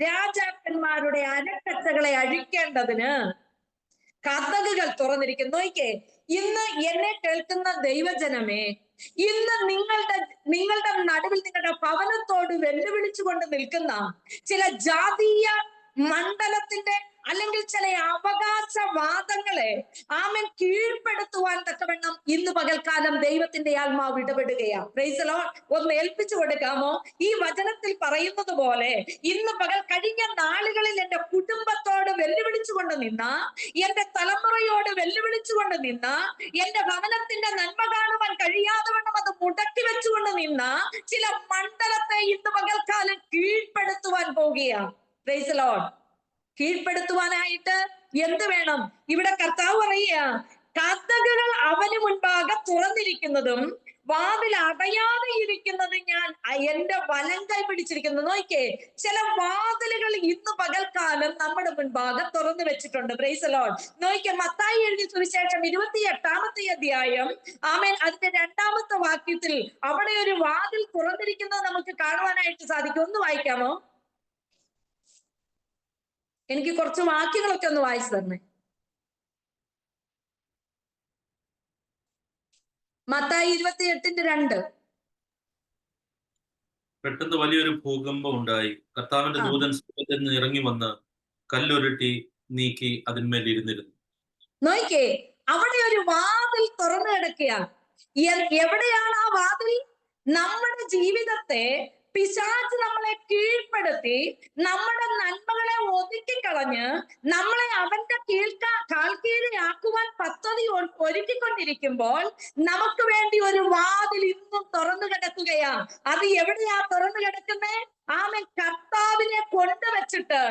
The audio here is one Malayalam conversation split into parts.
രാജാക്കന്മാരുടെ അരക്കച്ചകളെ അഴിക്കേണ്ടതിന് കതകുകൾ തുറന്നിരിക്കുന്നു. നോക്കിക്കേ, ഇന്ന് എന്നെ കേൾക്കുന്ന ദൈവജനമേ, ഇന്ന് നിങ്ങളുടെ നടുവിൽ നിങ്ങളുടെ ഭവനത്തോട് വെല്ലുവിളിച്ചുകൊണ്ട് നിൽക്കുന്ന ചില ജാതീയ മണ്ഡലത്തിന്റെ അല്ലെങ്കിൽ ചില അവകാശവാദങ്ങളെ ആമേൻ കീഴ്പ്പെടുത്തുവാൻ തക്കവണ്ണം ഇന്ന് പകൽക്കാലം ദൈവത്തിന്റെ ആത്മാവ് ഇടപെടുകയാണ്. Price the Lord. ഒന്ന് ഏൽപ്പിച്ചു കൊടുക്കാമോ? ഈ വചനത്തിൽ പറയുന്നത് പോലെ ഇന്ന് പകൽ കഴിഞ്ഞ നാളുകളിൽ എന്റെ കുടുംബത്തോട് വെല്ലുവിളിച്ചുകൊണ്ട് നിന്ന, എന്റെ തലമുറയോട് വെല്ലുവിളിച്ചുകൊണ്ട് നിന്ന, എന്റെ ഭവനത്തിന്റെ നന്മ കാണുവാൻ കഴിയാതെ വണ്ണം അത് മുടക്കി വെച്ചുകൊണ്ട് നിന്ന ചില മണ്ഡലത്തെ ഇന്ന് പകൽക്കാലം കീഴ്പ്പെടുത്തുവാൻ പോകുകയാണ്. Price the Lord. കീഴ്പ്പെടുത്തുവാനായിട്ട് എന്ത് വേണം? ഇവിടെ കർത്താവ് പറയുക, കതകുകൾ അവന് മുൻപാകെ തുറന്നിരിക്കുന്നതും വാതിൽ അടയാതെ ഇരിക്കുന്നത് ഞാൻ എന്റെ വലം കൈ പിടിച്ചിരിക്കുന്നു. നോക്കിക്കേ, ചില വാതിലുകൾ ഇന്ന് പകൽക്കാലം നമ്മുടെ മുൻപാകെ തുറന്നു വെച്ചിട്ടുണ്ട്. Price the lord. നോക്കിക്കേ, മത്തായി എഴുതിയ സുവിശേഷം 28-ാമത്തെ അധ്യായം ആമേൻ അതിന്റെ 2-ാമത്തെ വാക്യത്തിൽ അവിടെ ഒരു വാതിൽ തുറന്നിരിക്കുന്നത് നമുക്ക് കാണുവാനായിട്ട് സാധിക്കും. ഒന്ന് വായിക്കാമോ? എനിക്ക് കുറച്ച് വാക്യങ്ങളൊക്കെ ഒന്ന് വായിച്ചു തരണേ. മത്തായി 28:2. പെട്ടെന്ന് വലിയൊരു ഭൂകമ്പം ഉണ്ടായി. കർത്താവിന്റെ ദൂതൻ സ്വർഗ്ഗത്തിൽ നിന്ന് ഇറങ്ങി വന്ന് കല്ലുരുട്ടി നീക്കി അതിന്മേൽ ഇരുന്നിരുന്നു. നോക്കിക്കേ, അവിടെ ഒരു വാതിൽ തുറന്നു കിടക്കുകയാണ്. എവിടെയാണ് ആ വാതിൽ? നമ്മുടെ ജീവിതത്തെ പിശാച് നമ്മളെ കീഴ്പ്പെടുത്തി നമ്മുടെ നന്മകളെ ഒതുക്കിക്കളഞ്ഞ് നമ്മളെ അവന്റെ കാൽക്കീഴിലാക്കുവാൻ പദ്ധതി ഒരുക്കിക്കൊണ്ടിരിക്കുമ്പോൾ നമുക്ക് വേണ്ടി ഒരു വാതിൽ ഇന്നും തുറന്നു കിടക്കുകയാണ്. അത് എവിടെയാ തുറന്നു കിടക്കുന്നേ? ആമേൻ കർത്താവിനെ കൊണ്ടുവച്ചിട്ട്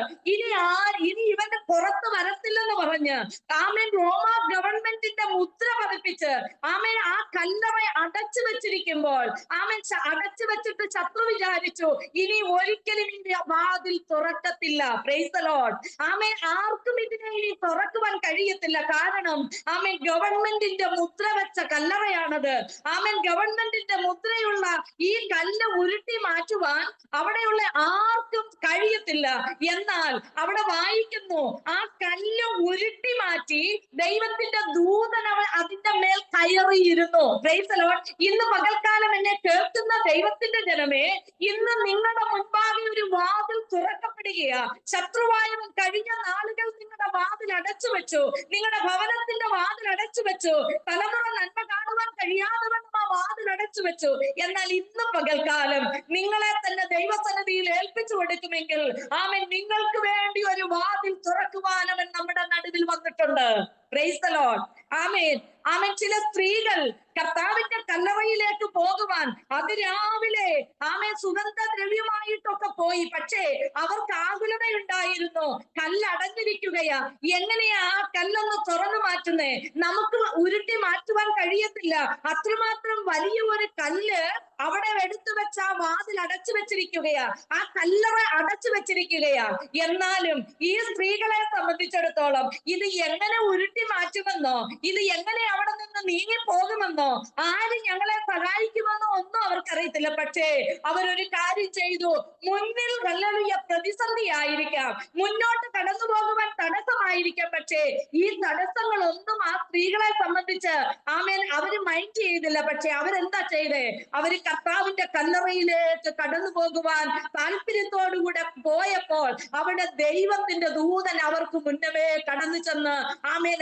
ഇനി ഇവന്റെ പുറത്ത് വരത്തില്ലെന്ന് പറഞ്ഞ് ആമേൻ റോമ ഗവൺമെന്റിന്റെ മുദ്ര പതിപ്പിച്ച് ആമേൻ ആ കല്ലറ അടച്ചു വെച്ചിരിക്കുമ്പോൾ ആമേൻ അടച്ചു വെച്ചിട്ട് ശത്രു വിചാരിച്ചു ഇനി ഒരിക്കലും ഇതിന്റെ വാതിൽ തുറക്കത്തില്ല. Praise the lord. ആമേൻ ആർക്കും ഇതിനെ ഇനി തുറക്കുവാൻ കഴിയത്തില്ല. കാരണം ആമേൻ ഗവൺമെന്റിന്റെ മുദ്ര വെച്ച കല്ലറയാണത്. ആമേൻ ഗവൺമെന്റിന്റെ മുദ്രയുള്ള ഈ കല്ല് ഉരുട്ടി മാറ്റുവാൻ അവിടെയുള്ള ആർക്കും കഴിയത്തില്ല. എന്നാൽ അവിടെ വായിക്കുന്നു, ആ കല്ല് ഉരുട്ടി മാറ്റി ദൈവത്തിന്റെ ദൂതൻ അതിന്റെ മേൽ കയറിയിരുന്നു. Price the Lord. ഇന്ന് പകൽക്കാലം എന്നെ കേൾക്കുന്ന ദൈവത്തിന്റെ ജനമേ, ഇന്ന് നിങ്ങളുടെ മുൻപാകെ ഒരു വാതിൽ തുറക്കപ്പെടുകയാ. ശത്രുവായവൻ കഴിഞ്ഞ നാളുകൾ നിങ്ങളുടെ വാതിൽ അടച്ചു വെച്ചു, നിങ്ങളുടെ ഭവനത്തിന്റെ വാതിൽ അടച്ചു വെച്ചു, തലമുറ നന്മ കാണുവാൻ കഴിയാതെ വണ്ണം ആ വാതിൽ അടച്ചു വെച്ചു. എന്നാൽ ഇന്ന് പകൽക്കാലം നിങ്ങളെ തന്നെ ദൈവസന്നിധിയിൽ ഏൽപ്പിച്ചു കൊടുക്കുമെങ്കിൽ ആമേൻ നിങ്ങൾക്ക് വേണ്ടി ഒരു വാതിൽ തുറക്കുവാൻ അവൻ നമ്മുടെ നടുവിൽ വന്നിട്ടുണ്ട്. Praise the lord. ആമേൻ. ആമേൻ. ചില സ്ത്രീകൾ കർത്താവിന്റെ കല്ലറയിലേക്ക് പോകുവാൻ അതിരാവിലെ ആമേൻ സുഗന്ധദ്രവ്യമായിട്ടൊക്കെ പോയി. പക്ഷേ അവർക്ക് ആകുലതയുണ്ടായിരുന്നു. കല്ലടഞ്ഞിരിക്കുകയാ. എങ്ങനെയാ ആ കല്ലൊന്ന് തുറന്നു മാറ്റുന്നേ? നമുക്ക് ഉരുട്ടി മാറ്റുവാൻ കഴിയത്തില്ല. അത്രമാത്രം വലിയ ഒരു കല്ല് അവിടെ എടുത്തു വെച്ച ആ വാതിൽ അടച്ചു വെച്ചിരിക്കുകയാ. ആ കല്ലറ അടച്ചു വെച്ചിരിക്കുകയാ. എന്നാലും ഈ സ്ത്രീകളെ സംബന്ധിച്ചിടത്തോളം ഇത് എങ്ങനെ ഉരുട്ടി മാറ്റുമെന്നോ, ഇത് എങ്ങനെ അവിടെ നിന്ന് നീങ്ങി പോകുമെന്നോ, ആര് ഞങ്ങളെ സഹായിക്കുമെന്നോ ഒന്നും അവർക്കറിയത്തില്ല. പക്ഷേ അവരൊരു കാര്യം ചെയ്തു. മുന്നിൽ വലിയ പ്രതിസന്ധി ആയിരിക്കാം, മുന്നോട്ട് കടന്നു പോകുവാൻ തടസ്സമായിരിക്കാം. പക്ഷേ ഈ തടസ്സങ്ങളൊന്നും ആ സ്ത്രീകളെ സംബന്ധിച്ച് ആമേൻ അവര് മൈൻഡ് ചെയ്തില്ല. പക്ഷെ അവരെന്താ ചെയ്തേ? അവര് കർത്താവിന്റെ കല്ലറയിലേക്ക് കടന്നു പോകുവാൻ താല്പര്യത്തോടുകൂടെ പോയപ്പോൾ അവിടെ ദൈവത്തിന്റെ ദൂതൻ അവർക്ക് മുന്നമേ കടന്നു ചെന്ന് ആമേൻ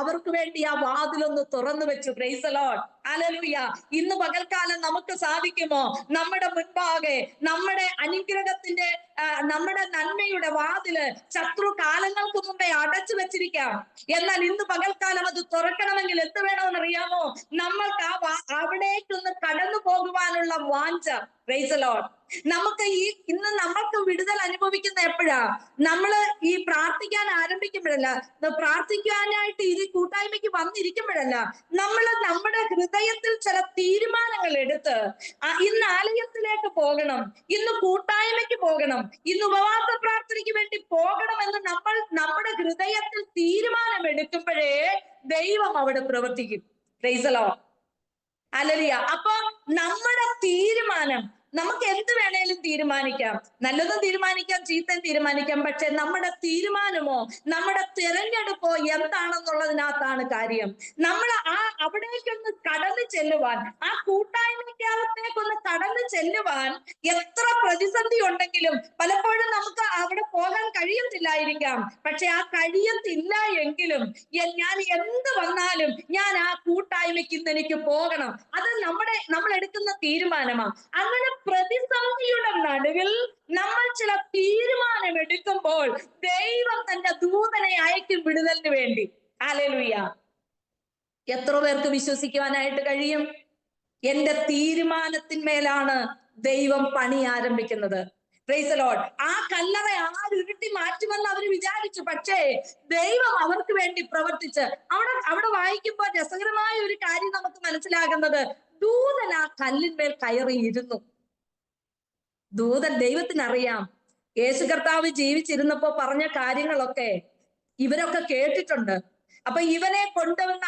അവർക്ക് വേണ്ടി ആ വാതിലൊന്ന് തുറന്നു വെച്ചു. Price the Lord. ഹല്ലേലൂയ. ഇന്ന് പകൽക്കാലം നമുക്ക് സാധിക്കുമോ നമ്മുടെ മുൻപാകെ നമ്മുടെ അനുഗ്രഹത്തിന്റെ നമ്മുടെ നന്മയുടെ വാതില് ശത്രു കാലങ്ങൾക്ക് മുമ്പേ അടച്ചു വെച്ചിരിക്കാം. എന്നാൽ ഇന്ന് പകൽക്കാലം അത് തുറക്കണമെങ്കിൽ എന്ത് വേണമെന്ന് അറിയാമോ? നമ്മൾക്ക് അവിടേക്കൊന്ന് കടന്നു പോകുവാനുള്ള വാഞ്ച. Praise the lord. നമുക്ക് ഇന്ന് നമ്മൾക്ക് വിടുതൽ അനുഭവിക്കുന്ന എപ്പോഴാ? നമ്മള് ഈ പ്രാർത്ഥിക്കാൻ ആരംഭിക്കുമ്പോഴല്ല, പ്രാർത്ഥിക്കാനായിട്ട് ഈ കൂട്ടായ്മയ്ക്ക് വന്നിരിക്കുമ്പോഴല്ല, നമ്മൾ നമ്മുടെ ഹൃദയത്തിൽ ചില തീരുമാനങ്ങൾ എടുത്ത് ഇന്ന് ആലയത്തിലേക്ക് പോകണം, ഇന്ന് കൂട്ടായ്മയ്ക്ക് പോകണം, ഇന്ന് ഉപവാസ പ്രാർത്ഥനയ്ക്ക് വേണ്ടി പോകണമെന്ന് നമ്മൾ നമ്മുടെ ഹൃദയത്തിൽ തീരുമാനം എടുക്കുമ്പോഴേ ദൈവം അവിടെ പ്രവർത്തിക്കും. Price the Lord. ഹല്ലേലൂയ. അപ്പൊ നമ്മുടെ തീരുമാനം നമുക്ക് എന്ത് വേണേലും തീരുമാനിക്കാം, നല്ലതും തീരുമാനിക്കാം, ചീത്തയും തീരുമാനിക്കാം. പക്ഷെ നമ്മുടെ തീരുമാനമോ നമ്മുടെ തിരഞ്ഞെടുപ്പോ എന്താണെന്നുള്ളതിനകത്താണ് കാര്യം. നമ്മൾ അവിടേക്കൊന്ന് കടന്നു ചെല്ലുവാൻ, ആ കൂട്ടായ്മയ്ക്കകത്തേക്കൊന്ന് കടന്നു ചെല്ലുവാൻ എത്ര പ്രതിസന്ധി ഉണ്ടെങ്കിലും പലപ്പോഴും നമുക്ക് അവിടെ പോകാൻ കഴിയത്തില്ലായിരിക്കാം. പക്ഷെ ആ കഴിയത്തില്ല എങ്കിലും ഞാൻ എന്ത് വന്നാലും ഞാൻ ആ കൂട്ടായ്മയ്ക്ക് ഇന്ന് എനിക്ക് പോകണം. അത് നമ്മൾ എടുക്കുന്ന തീരുമാനമാണ്. അങ്ങനെ പ്രതിസന്ധിയുടെ നടുവിൽ നമ്മൾ ചില തീരുമാനമെടുക്കുമ്പോൾ ദൈവം തന്റെ ദൂതനെ അയക്കും വിടുതലിന് വേണ്ടി. ഹല്ലേലൂയ. എത്ര പേർക്ക് വിശ്വസിക്കുവാനായിട്ട് കഴിയും? എന്റെ തീരുമാനത്തിന്മേലാണ് ദൈവം പണി ആരംഭിക്കുന്നത്. Price the Lord. ആ കല്ലറ ആരുരുട്ടി മാറ്റുമെന്ന് അവർ വിചാരിച്ചു, പക്ഷേ ദൈവം അവർക്ക് വേണ്ടി പ്രവർത്തിച്ച് അവിടെ വായിക്കുമ്പോൾ രസകരമായ ഒരു കാര്യം നമുക്ക് മനസ്സിലാകുന്നത്, ദൂതൻ ആ കല്ലിന്മേൽ കയറിയിരുന്നു. ദൈവത്തിനറിയാം യേശു കർത്താവ് ജീവിച്ചിരുന്നപ്പോ പറഞ്ഞ കാര്യങ്ങളൊക്കെ ഇവരൊക്കെ കേട്ടിട്ടുണ്ട്. അപ്പൊ ഇവനെ കൊണ്ടുവന്ന്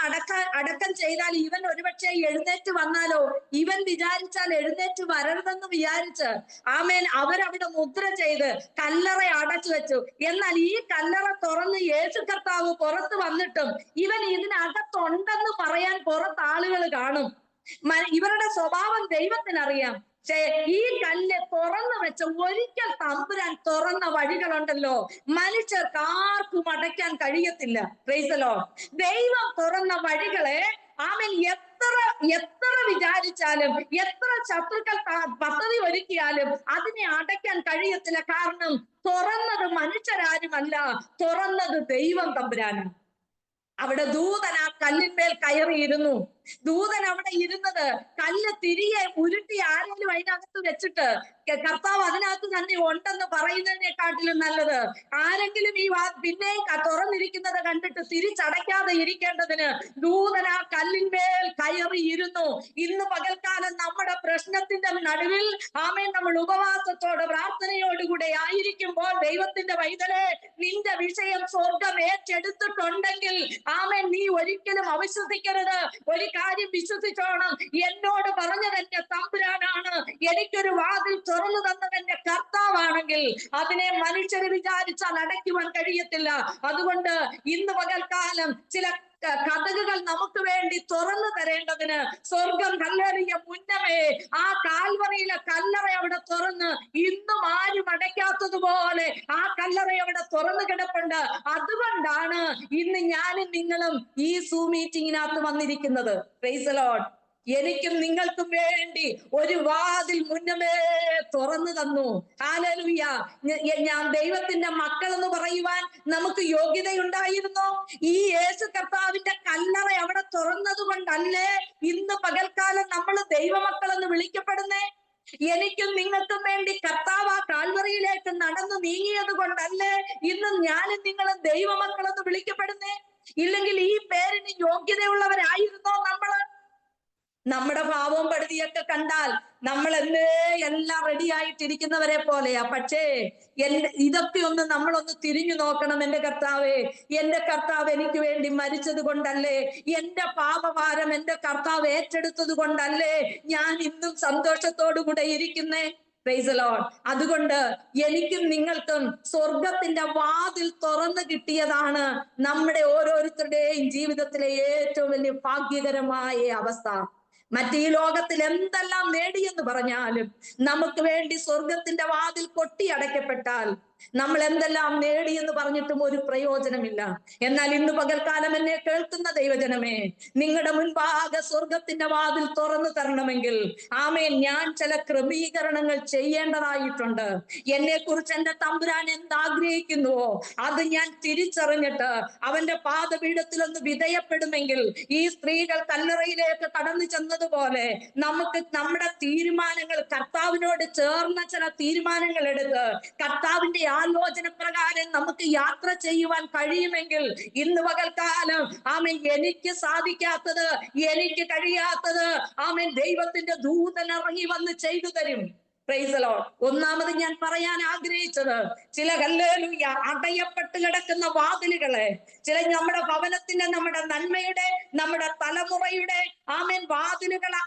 അടക്കം ചെയ്താൽ ഇവൻ ഒരുപക്ഷെ എഴുന്നേറ്റ് വന്നാലോ, ഇവൻ വിചാരിച്ചാൽ എഴുന്നേറ്റ് വരരുതെന്ന് വിചാരിച്ച് ആമേൻ അവരവിടെ മുദ്ര ചെയ്ത് കല്ലറ അടച്ചു വെച്ചു. എന്നാൽ ഈ കല്ലറ തുറന്ന് യേശു കർത്താവ് പുറത്ത് വന്നിട്ടും ഇവൻ ഇതിനകത്തുണ്ടെന്ന് പറയാൻ പുറത്ത് ആളുകൾ കാണും. ഇവരുടെ സ്വഭാവം ദൈവത്തിനറിയാം. പക്ഷേ ഈ കല്ല് തുറന്നു വെച്ച ഒരിക്കൽ തമ്പുരാൻ തുറന്ന വഴികളുണ്ടല്ലോ, മനുഷ്യർക്ക് ആർക്കും അടയ്ക്കാൻ കഴിയത്തില്ല. Price the Lord. ദൈവം തുറന്ന വഴികളെ ആമേൻ എത്ര വിചാരിച്ചാലും എത്ര ശത്രുക്കൾ പദ്ധതി ഒരുക്കിയാലും അതിനെ അടയ്ക്കാൻ കഴിയത്തില്ല. കാരണം തുറന്നത് മനുഷ്യരാരുമല്ല, തുറന്നത് ദൈവം തമ്പുരാനാണ്. അവിടെ ദൂതൻ ആ കല്ലിന്മേൽ കയറിയിരുന്നു. ദൂതൻ അവിടെ ഇരുന്നത് കല്ല് തിരികെ ഉരുട്ടി ആരെങ്കിലും അതിനകത്ത് വെച്ചിട്ട് കർത്താവ് അതിനകത്ത് തന്നെ ഉണ്ടെന്ന് പറയുന്നതിനെക്കാട്ടിലും നല്ലത് ആരെങ്കിലും ഈ പിന്നെയും തുറന്നിരിക്കുന്നത് കണ്ടിട്ട് തിരിച്ചടയ്ക്കാതെ ഇരിക്കേണ്ടതിന് ദൂതൻ ആ കല്ലിന്മേൽ കയറിയിരുന്നു. ഇന്ന് പകൽക്കാലം നമ്മുടെ പ്രശ്നത്തിന്റെ നടുവിൽ ആമേൻ നമ്മൾ ഉപവാസത്തോടെ പ്രാർത്ഥനയോടുകൂടെ ആയിരിക്കുമ്പോൾ ദൈവത്തിന്റെ പൈതലേ, നിന്റെ വിഷയം സ്വർഗം ഏറ്റെടുത്തിട്ടുണ്ടെങ്കിൽ ആമേൻ നീ ഒരിക്കലും അവിശ്വസിക്കരുത്. ഒരു കാര്യം വിശ്വസിച്ചോണം, എന്നോട് പറഞ്ഞത് എന്റെ തമ്പുരാനാണ്, എനിക്കൊരു വാതിൽ തുറന്നു തന്നത് എന്റെ കർത്താവാണെങ്കിൽ അതിനെ മനുഷ്യര് വിചാരിച്ചാൽ അടയ്ക്കുവാൻ കഴിയത്തില്ല. അതുകൊണ്ട് ഇന്ന് പകൽക്കാലം ചില കതകുകൾ നമുക്ക് വേണ്ടി തുറന്നു തരേണ്ടതിന് സ്വർഗം ഹല്ലേലൂയ മുന്നമേ ആ കാൽവറിയിലെ കല്ലറ അവിടെ തുറന്ന് ഇന്നും ആരും അടയ്ക്കാത്തതുപോലെ ആ കല്ലറ അവിടെ തുറന്നു കിടപ്പുണ്ട്. അതുകൊണ്ടാണ് ഇന്ന് ഞാനും നിങ്ങളും ഈ സൂം മീറ്റിങ്ങിനകത്ത് വന്നിരിക്കുന്നത്. Price the Lord. എനിക്കും നിങ്ങൾക്കും വേണ്ടി ഒരു വാതിൽ മുന്നമേ തുറന്നു തന്നു. ഹല്ലേലൂയ. ഞാൻ ദൈവത്തിന്റെ മക്കൾ എന്ന് പറയുവാൻ നമുക്ക് യോഗ്യതയുണ്ടായിരുന്നോ? ഈ യേശു കർത്താവിന്റെ കല്ലറ അവിടെ തുറന്നത് കൊണ്ടല്ലേ ഇന്ന് പകൽക്കാലം നമ്മൾ ദൈവമക്കൾ എന്ന് വിളിക്കപ്പെടുന്നേ? എനിക്കും നിങ്ങൾക്കും വേണ്ടി കർത്താവ് ആ കാൽവറിയിലേക്ക് നടന്നു നീങ്ങിയത് കൊണ്ടല്ലേ ഇന്ന് ഞാനും നിങ്ങളും ദൈവമക്കൾ എന്ന് വിളിക്കപ്പെടുന്നേ? ഇല്ലെങ്കിൽ ഈ പേരിന് യോഗ്യതയുള്ളവരായിരുന്നോ നമ്മള്? നമ്മുടെ ഭാവവും പടുതിയൊക്കെ കണ്ടാൽ നമ്മൾ എല്ലാം റെഡി ആയിട്ടിരിക്കുന്നവരെ പോലെയാ. പക്ഷേ ഇതൊക്കെ ഒന്ന് നമ്മളൊന്ന് തിരിഞ്ഞു നോക്കണം. എന്റെ കർത്താവ് എനിക്ക് വേണ്ടി മരിച്ചത് കൊണ്ടല്ലേ, എന്റെ പാപഭാരം എന്റെ കർത്താവ് ഏറ്റെടുത്തത് കൊണ്ടല്ലേ ഞാൻ ഇന്നും സന്തോഷത്തോടു കൂടെ ഇരിക്കുന്നേ. Price the Lord. അതുകൊണ്ട് എനിക്കും നിങ്ങൾക്കും സ്വർഗത്തിന്റെ വാതിൽ തുറന്നു കിട്ടിയതാണ് നമ്മുടെ ഓരോരുത്തരുടെയും ജീവിതത്തിലെ ഏറ്റവും വലിയ ഭാഗ്യകരമായ അവസ്ഥ. മറ്റീ ലോകത്തിൽ എന്തെല്ലാം നേടിയെന്ന് പറഞ്ഞാലും നമുക്ക് വേണ്ടി സ്വർഗത്തിന്റെ വാതിൽ കൊട്ടിയടയ്ക്കപ്പെട്ടാൽ നമ്മൾ എന്തെല്ലാം നേടിയെന്ന് പറഞ്ഞിട്ടും ഒരു പ്രയോജനമില്ല. എന്നാൽ ഇന്ന് പകൽക്കാലം എന്നെ കേൾക്കുന്ന ദൈവജനമേ, നിങ്ങളുടെ മുൻപാകെ സ്വർഗത്തിന്റെ വാതിൽ തുറന്നു തരണമെങ്കിൽ ആമേൻ ഞാൻ ചില ക്രമീകരണങ്ങൾ ചെയ്യേണ്ടതായിട്ടുണ്ട്. എന്നെ കുറിച്ച് എന്റെ തമ്പുരാൻ എന്താഗ്രഹിക്കുന്നുവോ അത് ഞാൻ തിരിച്ചറിഞ്ഞിട്ട് അവന്റെ പാദപീഠത്തിൽ ഒന്ന് വിധേയപ്പെടുമെങ്കിൽ ഈ സ്ത്രീകൾ കല്ലറയിലേക്ക് കടന്നു ചെന്നതുപോലെ നമുക്ക് നമ്മുടെ തീരുമാനങ്ങൾ കർത്താവിനോട് ചേർന്ന ചില തീരുമാനങ്ങൾ എടുത്ത് കർത്താവിന്റെ ആലോചന പ്രകാരം നമുക്ക് യാത്ര ചെയ്യുവാൻ കഴിയുമെങ്കിൽ ഇന്ന് പകൽക്കാലം ആമേൻ എനിക്ക് സാധിക്കാത്തത്, എനിക്ക് കഴിയാത്തത് ആമേൻ ദൈവത്തിന്റെ ദൂതൻ ഇറങ്ങി വന്ന് ചെയ്തു തരും. Price the Lord. ഒന്നാമത് ഞാൻ പറയാൻ ആഗ്രഹിച്ചത്, ചില ഹല്ലേലൂയ അടയപ്പെട്ട് കിടക്കുന്ന വാതിലുകളെ, ചില നമ്മുടെ ഭവനത്തിന്റെ, നമ്മുടെ നന്മയുടെ, നമ്മുടെ തലമുറയുടെ ആമേൻ വാതിലുകളെ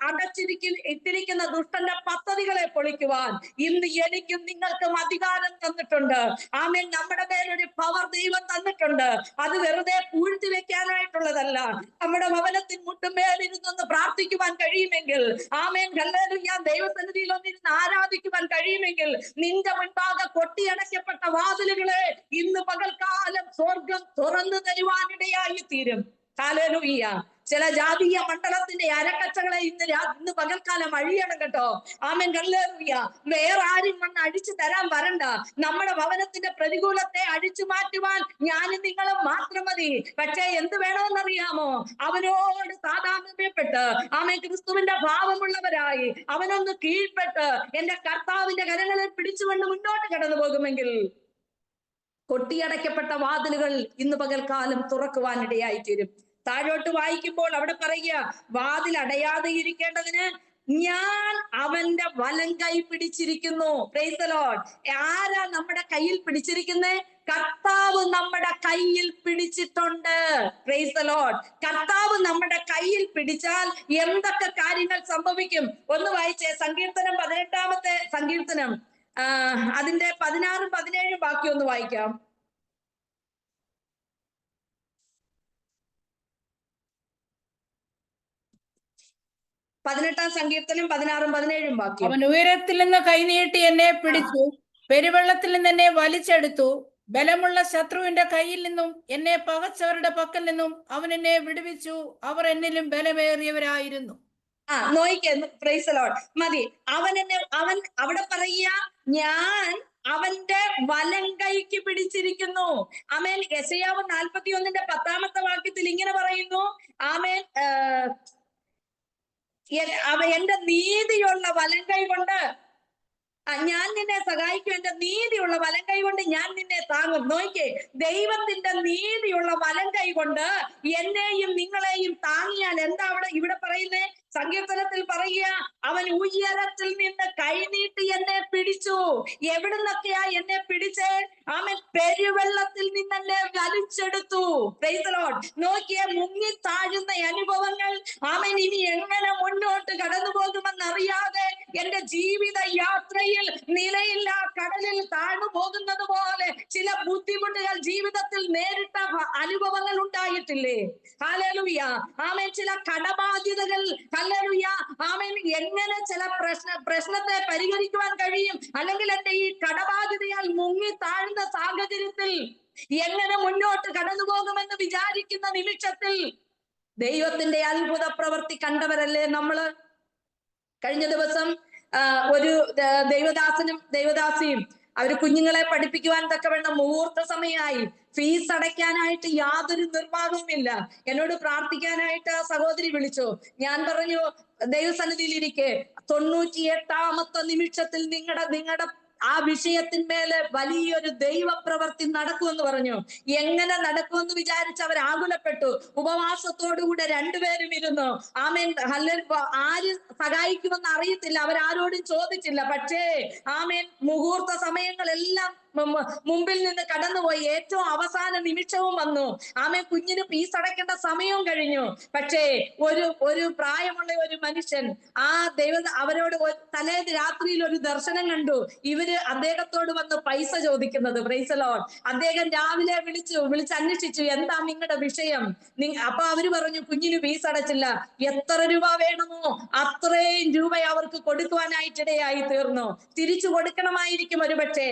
ഇട്ടിരിക്കുന്ന ദുഷ്ടന്റെ പദ്ധതികളെ പൊളിക്കുവാൻ ഇന്ന് എനിക്കും നിങ്ങൾക്കും അധികാരം തന്നിട്ടുണ്ട്. ആമേൻ. നമ്മുടെ മേലൊരു പവർ ദൈവം തന്നിട്ടുണ്ട്. അത് വെറുതെ പൂഴ്ത്തി വെക്കാനായിട്ടുള്ളതല്ല. നമ്മുടെ ഭവനത്തിൽ മുട്ടുമേലിരുന്നൊന്ന് പ്രാർത്ഥിക്കുവാൻ കഴിയുമെങ്കിൽ, ആമേൻ ഹല്ലേലൂയ, ദൈവസന്നിധിയിൽ ഒന്നിരുന്ന് ആരാധിക്കുവാൻ കഴിയുമെങ്കിൽ, നിന്റെ മുൻപാകെ കൊട്ടിയടയ്ക്കപ്പെട്ട വാതിലുകളെ ഇന്ന് പകൽക്കാലം സ്വർഗം തുറന്നു തരുവാനിടയായി തീരും. ഹല്ലേലൂയ. ചില ജാതീയ മണ്ഡലത്തിന്റെ അരക്കച്ചകളെ ഇന്ന് പകൽക്കാലം അഴിയണം കേട്ടോ. Amen hallelujah. വേറെ ആരും വന്ന് അഴിച്ചു തരാൻ വരണ്ട. നമ്മുടെ ഭവനത്തിന്റെ പ്രതികൂലത്തെ അഴിച്ചു മാറ്റുവാൻ ഞാനും നിങ്ങളും മാത്രം മതി. പക്ഷേ എന്ത് വേണമെന്നറിയാമോ? അവനോട് താതാത്മ്യപ്പെട്ട്, ആമേൻ, ക്രിസ്തുവിന്റെ ഭാവമുള്ളവരായി അവനൊന്ന് കീഴ്പ്പെട്ട് എന്റെ കർത്താവിന്റെ കരങ്ങളിൽ പിടിച്ചുകൊണ്ട് മുന്നോട്ട് കടന്നു പോകുമെങ്കിൽ കൊട്ടിയടയ്ക്കപ്പെട്ട വാതിലുകൾ ഇന്ന് പകൽക്കാലം തുറക്കുവാനിടയായി തീരും. താഴോട്ട് വായിക്കുമ്പോൾ അവിടെ പറയുക, വാതിൽ അടയാതെ ഇരിക്കേണ്ടതിന് ഞാൻ അവന്റെ വലം കൈ പിടിച്ചിരിക്കുന്നു. Price the Lord. ആരാ നമ്മുടെ കയ്യിൽ പിടിച്ചിരിക്കുന്നേ? കർത്താവ് നമ്മുടെ കയ്യിൽ പിടിച്ചിട്ടുണ്ട്. Price the Lord. കർത്താവ് നമ്മുടെ കയ്യിൽ പിടിച്ചാൽ എന്തൊക്കെ കാര്യങ്ങൾ സംഭവിക്കും? ഒന്ന് വായിച്ചേ, സങ്കീർത്തനം 18-ാമത്തെ സങ്കീർത്തനം, അതിന്റെ 16ഉം 17ഉം ബാക്കി ഒന്ന് വായിക്കാം. 18-ാം സങ്കീർത്തനം 16ഉം 17ഉം വാക്യം. അവൻ ഉയരത്തിൽ നിന്ന് കൈനീട്ടി എന്നെ പിടിച്ചു, പെരുവെള്ളത്തിൽ നിന്ന് എന്നെ വലിച്ചെടുത്തു. ബലമുള്ള ശത്രുവിന്റെ കയ്യിൽ നിന്നും എന്നെ പകച്ചവരുടെ പക്കൽ നിന്നും അവൻ എന്നെ വിടുവിച്ചു. അവർ എന്നിലും ബലമേറിയവരായിരുന്നു. നോയിക്കേ, പ്രൈസ് ദി ലോർഡ്. മതി. അവൻ അവിടെ പറയുക, ഞാൻ അവന്റെ വലം കൈക്ക് പിടിച്ചിരിക്കുന്നു. ആമേൻ. യെശയ്യാവ് 41-ന്റെ 10-ാമത്തെ വാക്യത്തിൽ ഇങ്ങനെ പറയുന്നു, ആമേൻ, എന്റെ നീതിയുള്ള വലം കൈ കൊണ്ട് ഞാൻ നിന്നെ സഹായിക്കും, എന്റെ നീതിയുള്ള വലം കൈ കൊണ്ട് ഞാൻ നിന്നെ താങ്ങും. നോക്കിയേ, ദൈവത്തിന്റെ നീതിയുള്ള വലം കൈ കൊണ്ട് എന്നെയും നിങ്ങളെയും താങ്ങിയാൽ എന്താ ഇവിടെ പറയുന്നേ? സങ്കീർത്തനത്തിൽ പറയുക, അവൻ ഉയരത്തിൽ നിന്ന് കൈനീട്ടി എന്നെ പിടിച്ചു. എവിടുന്നൊക്കെയാ എന്നെ പിടിച്ചേ? അവൻ പെരുവെള്ളത്തിൽ നിന്ന് എന്നെ വലിച്ചെടുത്തു. Price the Lord. നോക്കിയേ, മുങ്ങി താഴുന്ന അനുഭവങ്ങൾ, അവൻ ഇനി എങ്ങനെ മുന്നോട്ട് കടന്നു പോകുമെന്നറിയാതെ എന്റെ ജീവിത യാത്രയിൽ നിലയില്ല കടലിൽ താഴ്ന്നു പോകുന്നത് പോലെ ചില ബുദ്ധിമുട്ടുകൾ ജീവിതത്തിൽ നേരിട്ട അനുഭവങ്ങൾ ഉണ്ടായിട്ടില്ലേ? ഹല്ലേലൂയ. ആമേൻ. ചില കടബാധ്യതകൾ, ഹല്ലേലൂയ, ആമേൻ, എങ്ങനെ ചില പ്രശ്നത്തെ പരിഹരിക്കുവാൻ കഴിയും, അല്ലെങ്കിൽ എന്റെ ഈ കടബാധ്യതയാൽ മുങ്ങി താഴ്ന്ന സാഹചര്യത്തിൽ എങ്ങനെ മുന്നോട്ട് കടന്നു പോകുമെന്ന് വിചാരിക്കുന്ന നിമിഷത്തിൽ ദൈവത്തിന്റെ അത്ഭുത പ്രവൃത്തി കണ്ടവരല്ലേ നമ്മള്? കഴിഞ്ഞ ദിവസം ഒരു ദൈവദാസനും ദൈവദാസിയും അവര് കുഞ്ഞുങ്ങളെ പഠിപ്പിക്കുവാൻ തക്കവണ്ണം മുഹൂർത്ത സമയമായി. ഫീസ് അടയ്ക്കാനായിട്ട് യാതൊരു നിർവാഹവുമില്ല. എന്നോട് പ്രാർത്ഥിക്കാനായിട്ട് സഹോദരി വിളിച്ചു. ഞാൻ പറഞ്ഞു, ദൈവസന്നിധിയിലിരിക്കെ 98-ാമത്തെ നിമിഷത്തിൽ നിങ്ങളുടെ ആ വിഷയത്തിന്മേല് വലിയൊരു ദൈവപ്രവൃത്തി നടക്കുമെന്ന് പറഞ്ഞു. എങ്ങനെ നടക്കുമെന്ന് വിചാരിച്ച് അവർ ആകുലപ്പെട്ടു. ഉപവാസത്തോടുകൂടെ രണ്ടുപേരും ഇരുന്നു. ആമേൻ. ആര് സഹായിക്കുമെന്ന് അറിയത്തില്ല, അവരാരോടും ചോദിച്ചില്ല. പക്ഷേ ആമേൻ, മുഹൂർത്ത സമയങ്ങളെല്ലാം മുമ്പിൽ നിന്ന് കടന്നുപോയി. ഏറ്റവും അവസാന നിമിഷവും വന്നു. ആമേൻ. കുഞ്ഞിന് ഫീസ് അടയ്ക്കേണ്ട സമയവും കഴിഞ്ഞു. പക്ഷേ ഒരു പ്രായമുള്ള ഒരു മനുഷ്യൻ അവരോട് തലേ രാത്രിയിൽ ഒരു ദർശനം കണ്ടു. ഇവര് അദ്ദേഹത്തോട് വന്ന് പൈസ ചോദിക്കുന്നത്. Price the Lord. അദ്ദേഹം രാവിലെ വിളിച്ച് അന്വേഷിച്ചു, എന്താ നിങ്ങളുടെ വിഷയം? അപ്പൊ അവര് പറഞ്ഞു, കുഞ്ഞിന് ഫീസ് അടച്ചില്ല. എത്ര രൂപ വേണമോ അത്രയും രൂപ അവർക്ക് കൊടുക്കുവാനായിട്ടിടയായി തീർന്നു. തിരിച്ചു കൊടുക്കണമായിരിക്കും ഒരു പക്ഷേ.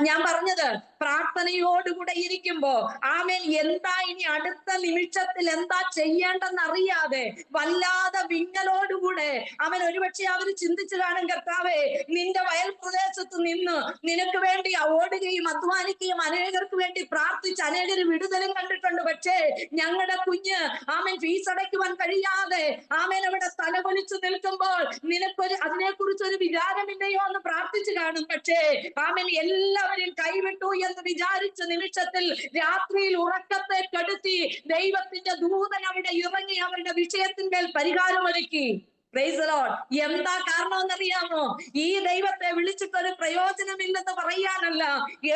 ഞാൻ പറഞ്ഞത്, പ്രാർത്ഥനയോടുകൂടെ ഇരിക്കുമ്പോ ആമേൻ, എന്താ ഇനി അടുത്ത നിമിഷത്തിൽ എന്താ ചെയ്യേണ്ടെന്നറിയാതെ വല്ലാതെ വിങ്ങലോടുകൂടെ അവൻ ഒരുപക്ഷെ അവര് ചിന്തിച്ചു കാണും, കർത്താവേ, നിന്റെ വയൽ പ്രദേശത്ത് നിന്ന് നിനക്ക് വേണ്ടി ഓടുകയും അധ്വാനിക്കുകയും അനേകർക്ക് വേണ്ടി പ്രാർത്ഥിച്ച് അനേകര് വിടുതലും കണ്ടിട്ടുണ്ട്. പക്ഷേ ഞങ്ങളുടെ കുഞ്ഞ് ആമേൻ ഫീസ് അടയ്ക്കുവാൻ കഴിയാതെ ആമേൻ അവിടെ തലകുനിച്ചു നിൽക്കുമ്പോൾ നിനക്കൊരു അതിനെക്കുറിച്ചൊരു വിചാരമില്ലയോ എന്ന് പ്രാർത്ഥിച്ചു കാണും. പക്ഷേ ആമേൻ, എല്ലാവരും കൈവിട്ടു എന്ന് വിചാരിച്ച നിമിഷത്തിൽ രാത്രിയിൽ ഉറക്കത്തെ കെടുത്തി ദൈവത്തിന്റെ ദൂതൻ അവിടെ ഇറങ്ങി അവരുടെ വിഷയത്തിന്മേൽ പരിഹാരമൊരുക്കി. Praise the lord. എന്താ കാരണമെന്നറിയാമോ? ഈ ദൈവത്തെ വിളിച്ചിട്ടൊരു പ്രയോജനമില്ലെന്ന് പറയാനല്ല,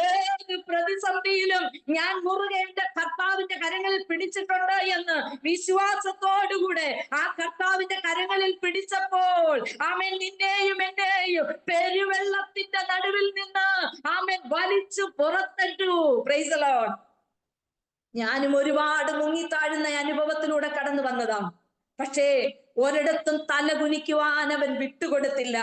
ഏത് പ്രതിസന്ധിയിലും ഞാൻ മുറുകെ എന്റെ കർത്താവിന്റെ കരങ്ങളിൽ പിടിച്ചിട്ടുണ്ട് എന്ന് വിശ്വാസത്തോടുകൂടെ ആ കർത്താവിന്റെ കരങ്ങളിൽ പിടിച്ചപ്പോൾ ആമേൻ നിന്നെയും എന്നെയും പെരുവെള്ളത്തിന്റെ നടുവിൽ നിന്ന് ആമേൻ വലിച്ചു പുറത്തിട്ടു. Price the Lord. ഞാനും ഒരുപാട് മുങ്ങിത്താഴുന്ന അനുഭവത്തിലൂടെ കടന്നു വന്നതാ. പക്ഷേ ഒരിടത്തും തല കുനിക്കുവാൻ അവൻ വിട്ടുകൊടുത്തില്ല.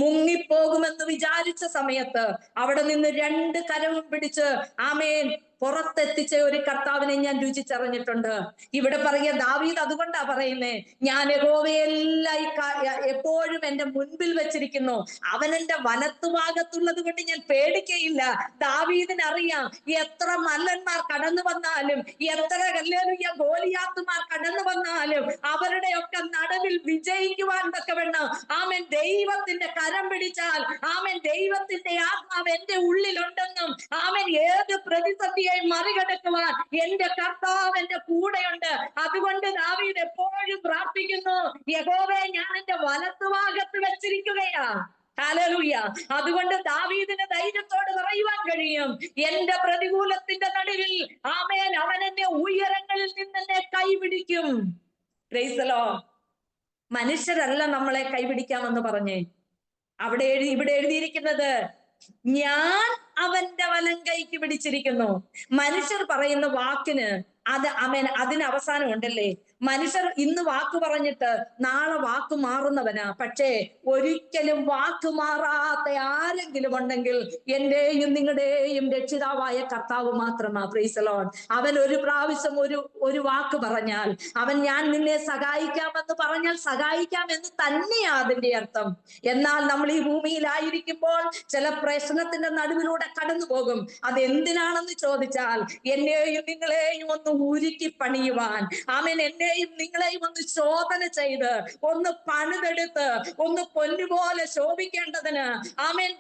മുങ്ങിപ്പോകുമെന്ന് വിചാരിച്ച സമയത്ത് അവിടെ നിന്ന് രണ്ട് കരവും പിടിച്ച് ആമേൻ പുറത്തെത്തിച്ച ഒരു കർത്താവിനെ ഞാൻ രുചിച്ചറിഞ്ഞിട്ടുണ്ട്. ഇവിടെ പറയുക ദാവീദ് അതുകൊണ്ടാ പറയുന്നേ, ഞാൻ യഹോവയെല്ലാം എപ്പോഴും എന്റെ മുൻപിൽ വെച്ചിരിക്കുന്നു, അവൻ എന്റെ വലത്തുഭാഗത്തുള്ളത് കൊണ്ട് ഞാൻ പേടിക്കയില്ല. ദാവീദിന് അറിയാം, എത്ര മല്ലന്മാർ കടന്നു വന്നാലും, എത്ര ഹല്ലേലൂയ ഗോലിയാത്തുമാർ കടന്നു വന്നാലും അവരുടെയൊക്കെ നടുവിൽ വിജയിക്കുവാൻ തക്കവണ്ണം ആമേൻ ദൈവത്തിന്റെ കരം പിടിച്ചാൽ ആമേൻ ദൈവത്തിന്റെ ആത്മാവ് എന്റെ ഉള്ളിലുണ്ടെന്നും ആമേൻ ഏത് പ്രതിസന്ധിയെ മറികടക്കുവാൻ എന്റെ കർത്താവ് എന്റെ കൂടെയുണ്ട്. അതുകൊണ്ട് ദാവീദ് എപ്പോഴും പ്രാർത്ഥിക്കുന്നു, യഹോവേ ഞാൻ എന്റെ വലത്തുഭാഗത്ത് വെച്ചിരിക്കുകയാ. ഹല്ലേലൂയ. അതുകൊണ്ട് ദാവീദിന് ധൈര്യത്തോട് പറയുവാൻ കഴിയും, എന്റെ പ്രതികൂലത്തിന്റെ നടുവിൽ ആമേൻ അവൻ എന്നെ ഉയരങ്ങളിൽ നിന്ന് എന്നെ കൈപിടിക്കും. Praise the lord. മനുഷ്യരല്ല നമ്മളെ കൈപിടിക്കാമെന്ന് പറഞ്ഞേ. ഇവിടെ എഴുതിയിരിക്കുന്നത് ഞാൻ അവന്റെ വലം കൈക്ക് പിടിച്ചിരിക്കുന്നു. മനുഷ്യർ പറയുന്ന വാക്കിന് അതിന് അവസാനം ഉണ്ടല്ലേ. മനുഷ്യർ ഇന്ന് വാക്ക് പറഞ്ഞിട്ട് നാളെ വാക്ക് മാറുന്നവനാ. പക്ഷേ ഒരിക്കലും വാക്ക് മാറാത്ത ആരെങ്കിലും ഉണ്ടെങ്കിൽ എന്റെയും നിങ്ങളുടെയും രക്ഷിതാവായ കർത്താവ് മാത്രമാ. Praise the lord. അവൻ ഒരു പ്രാവശ്യം ഒരു വാക്ക് പറഞ്ഞാൽ, അവൻ ഞാൻ നിന്നെ സഹായിക്കാമെന്ന് പറഞ്ഞാൽ സഹായിക്കാമെന്ന് തന്നെയാ അതിന്റെ അർത്ഥം. എന്നാൽ നമ്മൾ ഈ ഭൂമിയിലായിരിക്കുമ്പോൾ ചില പ്രശ്നത്തിന്റെ നടുവിലൂടെ കടന്നു പോകും. അതെന്തിനാണെന്ന് ചോദിച്ചാൽ എന്നെയും നിങ്ങളെയും ഒന്ന് ഉരുക്കി പണിയുവാൻ, ആമേൻ എന്നെയും നിങ്ങളെയും ഒന്ന് ശോധന ചെയ്ത് ഒന്ന് പണിതെടുത്ത് ഒന്ന് പൊന്നുപോലെ ശോഭിക്കേണ്ടതിന്, ആമേൻ